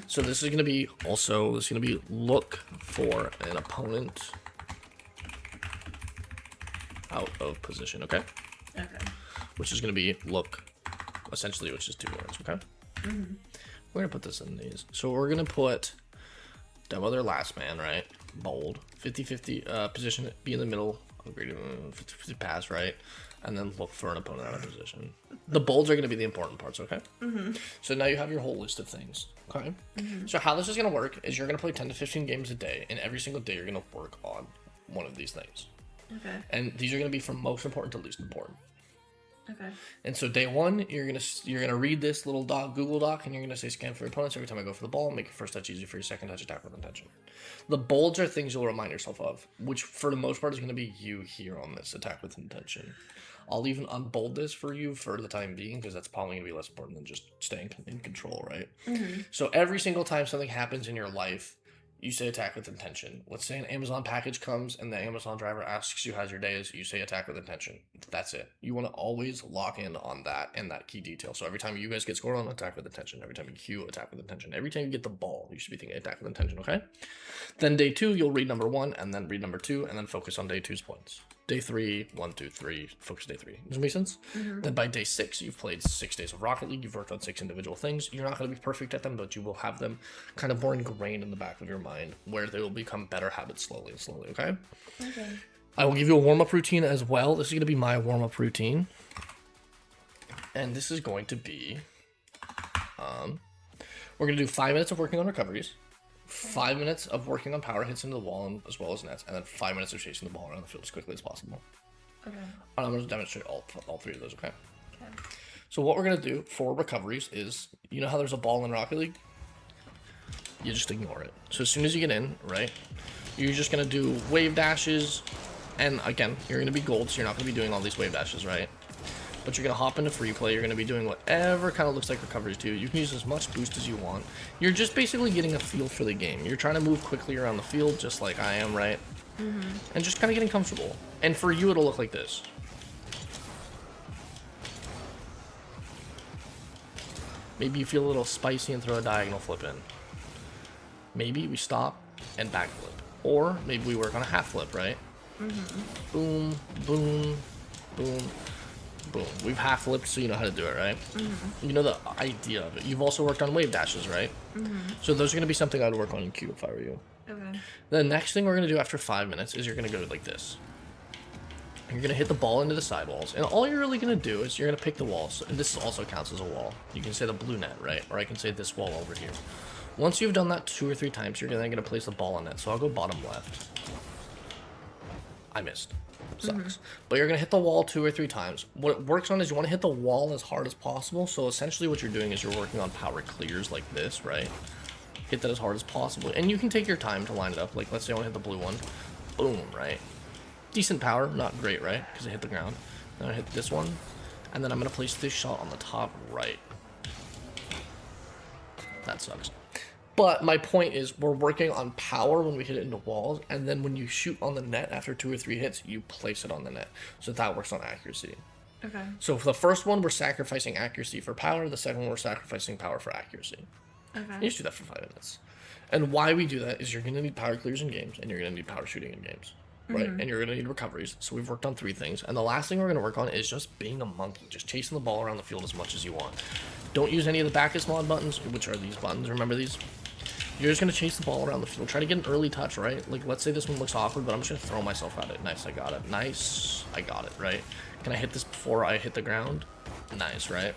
So this is going to be also, this is going to be look for an opponent out of position, okay? Okay. Which is going to be look, essentially, which is 2 words, okay? We're going to put this in these. So we're going to put demo their last man, right? Bold. 50-50 position, be in the middle. 50-50 pass, right? And then look for an opponent out of position. The bolds are going to be the important parts, okay? So now you have your whole list of things, okay? So how this is going to work is you're going to play 10 to 15 games a day, and every single day you're going to work on one of these things. Okay. And these are going to be from most important to least important. Okay. And so day one, you're gonna read this little Google Doc, and you're gonna say scan for opponents every time I go for the ball, and make your first touch easy for your second touch attack with intention. The bolds are things you'll remind yourself of, which for the most part is gonna be you here on this attack with intention. I'll even unbold this for you for the time being because that's probably gonna be less important than just staying in control, right? So every single time something happens in your life, you say attack with intention. Let's say an Amazon package comes and the Amazon driver asks you how's your day is, you say attack with intention. That's it. You want to always lock in on that and that key detail. So every time you guys get scored on, attack with intention. Every time you queue, attack with intention. Every time you get the ball, you should be thinking attack with intention, okay? Then day 2, you'll read number 1 and then read number 2 and then focus on day 2's points. Day 3, 1, 2, 3, focus day 3. Does that make sense? Then by day 6, you've played 6 days of Rocket League. You've worked on 6 individual things. You're not going to be perfect at them, but you will have them kind of more ingrained in the back of your mind where they will become better habits slowly and slowly, okay? Okay. I will give you a warm-up routine as well. This is going to be my warm-up routine. And this is going to be... we're going to do 5 minutes of working on recoveries. 5 minutes of working on power hits into the wall and, as well as nets, and then 5 minutes of chasing the ball around the field as quickly as possible. Okay. And I'm going to demonstrate all 3 of those, okay? Okay. So what we're going to do for recoveries is, you know how there's a ball in Rocket League? You just ignore it. So as soon as you get in, right, you're just going to do wave dashes, and again, you're going to be gold, so you're not going to be doing all these wave dashes, right? But you're going to hop into free play. You're going to be doing whatever kind of looks like recoveries to you. You can use as much boost as you want. You're just basically getting a feel for the game. You're trying to move quickly around the field, just like I am, right? And just kind of getting comfortable. And for you, it'll look like this. Maybe you feel a little spicy and throw a diagonal flip in. Maybe we stop and back flip. Or maybe we work on a half flip, right? Boom, boom, boom. Boom. We've half flipped, so you know how to do it, right? You know the idea of it. You've also worked on wave dashes, right? So those are going to be something I'd work on in queue if I were you. Okay. The next thing we're going to do after 5 minutes is you're going to go like this. You're going to hit the ball into the sidewalls, and all you're really going to do is you're going to pick the walls, and this also counts as a wall. You can say the blue net, right? Or I can say this wall over here. Once you've done that 2 or 3 times, you're then going to place the ball on net. So I'll go bottom left. I missed. Sucks. But you're going to hit the wall 2 or 3 times. What it works on is you want to hit the wall as hard as possible. So essentially what you're doing is you're working on power clears like this, right? Hit that as hard as possible. And you can take your time to line it up. Like, let's say I want to hit the blue one. Boom, right? Decent power. Not great, right? Because it hit the ground. Then I hit this one. And then I'm going to place this shot on the top right. That sucks. But my point is we're working on power when we hit it into walls, and then when you shoot on the net after 2 or 3 hits, you place it on the net. So that works on accuracy. Okay. So for the first one, we're sacrificing accuracy for power. The second one, we're sacrificing power for accuracy. Okay. You just do that for 5 minutes. And why we do that is you're going to need power clears in games, and you're going to need power shooting in games. Right? And you're going to need recoveries. So we've worked on 3 things. And the last thing we're going to work on is just being a monkey. Just chasing the ball around the field as much as you want. Don't use any of the Bacchus mod buttons, which are these buttons. Remember these? You're just going to chase the ball around the field. Try to get an early touch, right? Like, let's say this one looks awkward, but I'm just going to throw myself at it. Nice, I got it. Nice, I got it, right? Can I hit this before I hit the ground? Nice, right?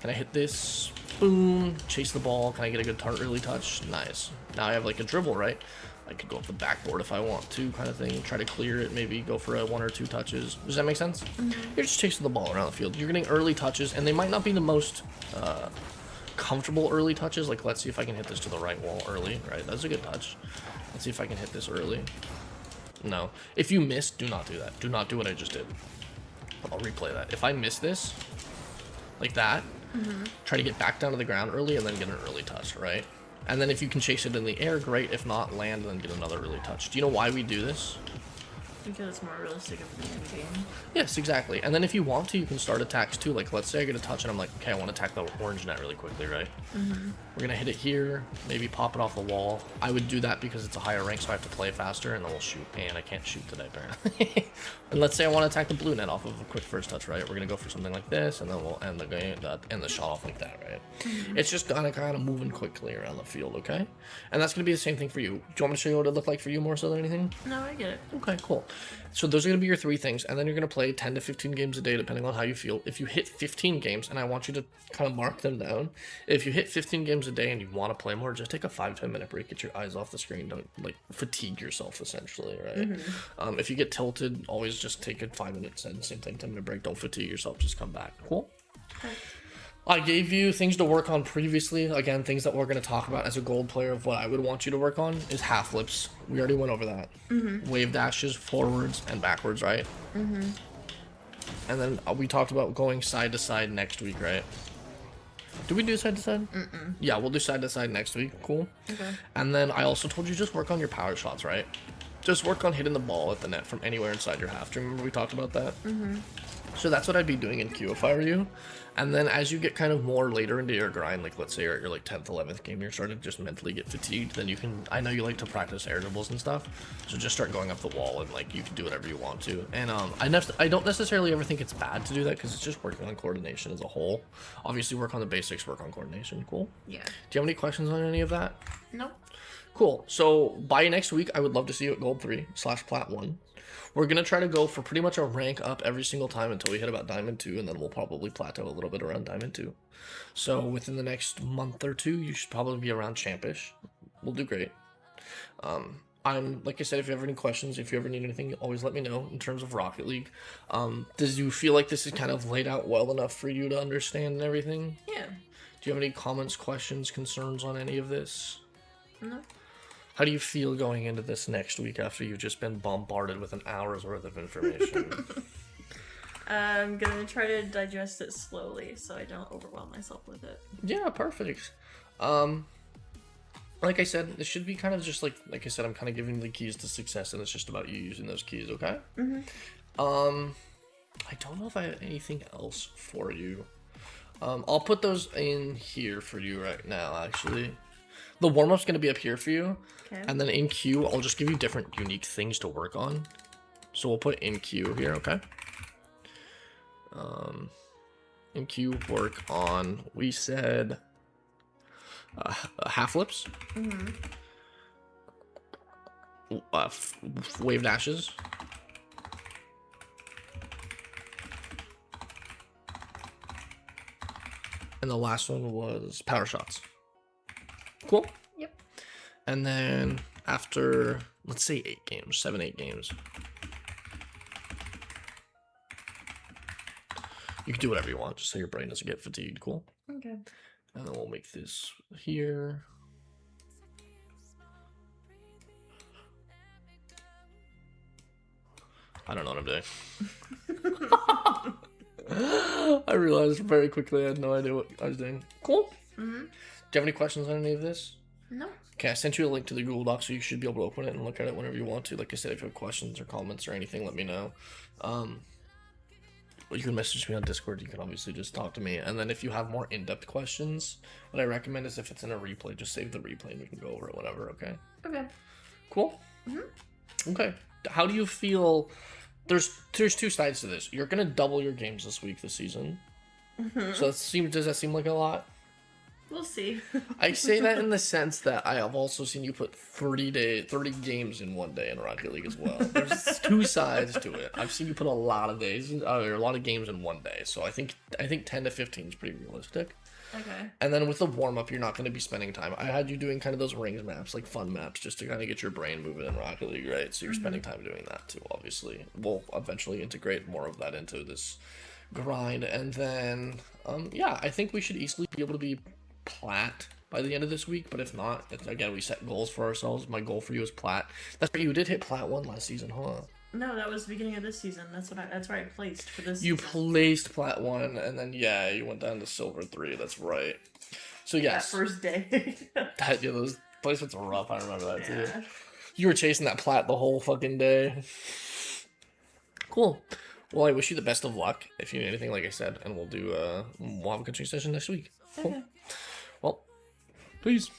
Can I hit this? Boom. Chase the ball. Can I get a good early touch? Nice. Now I have, like, a dribble, right? I could go up the backboard if I want to, kind of thing. Try to clear it, maybe go for a 1 or 2 touches. Does that make sense? You're just chasing the ball around the field. You're getting early touches, and they might not be the most... comfortable early touches. Like, let's see if I can hit this to the right wall early. Right, that's a good touch. Let's see if I can hit this early. No, if you miss, do not do that. Do not do what I just did. I'll replay that. If I miss this, like that. Try to get back down to the ground early and then get an early touch, right? And then if you can chase it in the air, great. If not, land and then get another early touch. Do you know why we do this? Because it's more realistic of the end game. Yes, exactly. And then if you want to, you can start attacks too. Like, let's say I get a touch and I'm like, okay, I want to attack the orange net really quickly, right? We're going to hit it here, maybe pop it off the wall. I would do that because it's a higher rank, so I have to play faster, and then we'll shoot. And I can't shoot today, apparently. And let's say I want to attack the blue net off of a quick first touch, right? We're going to go for something like this, and then we'll end the game, end the shot off like that, right? It's just kind of moving quickly around the field, okay? And that's going to be the same thing for you. Do you want me to show you what it looked like for you more so than anything? No, I get it. Okay, cool. So those are going to be your 3 things, and then you're going to play 10 to 15 games a day, depending on how you feel. If you hit 15 games, and I want you to kind of mark them down, if you hit 15 games a day and you want to play more, just take a 5-10 minute break, get your eyes off the screen, don't like fatigue yourself essentially, right? If you get tilted, always just take a 5 minutes and same thing, 10 minute break, don't fatigue yourself, just come back. Cool. Okay. I gave you things to work on previously. Again, things that we're going to talk about as a gold player of what I would want you to work on is half flips. We already went over that. Wave dashes, forwards and backwards, right? And then we talked about going side to side next week, right? Did we do side to side? Yeah, we'll do side to side next week. Cool. Okay. And then I also told you just work on your power shots, right? Just work on hitting the ball at the net from anywhere inside your half. Do you remember we talked about that? So that's what I'd be doing in queue if I were you. And then as you get kind of more later into your grind, like let's say you're at your like 10th, 11th game, you're starting to just mentally get fatigued, then you can, I know you like to practice air dribbles and stuff, so just start going up the wall and like you can do whatever you want to. And I don't necessarily ever think it's bad to do that because it's just working on coordination as a whole. Obviously work on the basics, work on coordination. Cool. Yeah. Do you have any questions on any of that? Nope. Cool. So by next week, I would love to see you at Gold 3/Plat 1. We're going to try to go for pretty much a rank up every single time until we hit about Diamond 2, and then we'll probably plateau a little bit around Diamond 2. So within the next month or two, you should probably be around Champish. We'll do great. I'm, like I said, if you have any questions, if you ever need anything, always let me know in terms of Rocket League. Does you feel like this is kind of laid out well enough for you to understand and everything? Yeah. Do you have any comments, questions, concerns on any of this? No. How do you feel going into this next week after you've just been bombarded with an hour's worth of information? I'm gonna try to digest it slowly so I don't overwhelm myself with it. Yeah, perfect. Like I said, this should be kind of just like I said, I'm kind of giving you the keys to success, and it's just about you using those keys, okay? I don't know if I have anything else for you. I'll put those in here for you right now, actually. The warm-up's going to be up here for you. Okay. And then in queue, I'll just give you different unique things to work on. So we'll put in queue here, okay? In queue, work on, we said, half flips. Wave dashes. And the last one was power shots. Cool. Yep. And then after, let's say 8 games, 7, 8 games, you can do whatever you want, just so your brain doesn't get fatigued. Cool. Okay. And then we'll make this here. I don't know what I'm doing. I realized very quickly I had no idea what I was doing. Cool. Do you have any questions on any of this? No. Okay, I sent you a link to the Google Doc, so you should be able to open it and look at it whenever you want to. Like I said, if you have questions or comments or anything, let me know. You can message me on Discord. You can obviously just talk to me. And then if you have more in-depth questions, what I recommend is if it's in a replay, just save the replay and we can go over it whenever, okay? Okay. Cool? Okay. How do you feel? There's 2 sides to this. You're going to double your games this week, this season. So does that seem like a lot? We'll see. I say that in the sense that I have also seen you put 30 games in one day in Rocket League as well. There's 2 sides to it. I've seen you put a lot of days, or a lot of games in one day. So I think 10 to 15 is pretty realistic. Okay. And then with the warm-up, you're not going to be spending time. I had you doing kind of those rings maps, like fun maps, just to kind of get your brain moving in Rocket League, right? So you're spending time doing that too, obviously. We'll eventually integrate more of that into this grind. And then, yeah, I think we should easily be able to be plat by the end of this week, but if not, again, we set goals for ourselves. My goal for you is plat. That's right, you did hit plat 1 last season, huh? No, that was the beginning of this season. That's where I placed for this You season. placed plat 1, and then yeah, you went down to silver 3. That's right. So yes, That first day. those placements were rough. I remember that too. Yeah. You were chasing that plat the whole fucking day. Cool. Well, I wish you the best of luck. If you need anything, like I said, and we'll have a coaching session next week. Cool. Okay. Well, peace.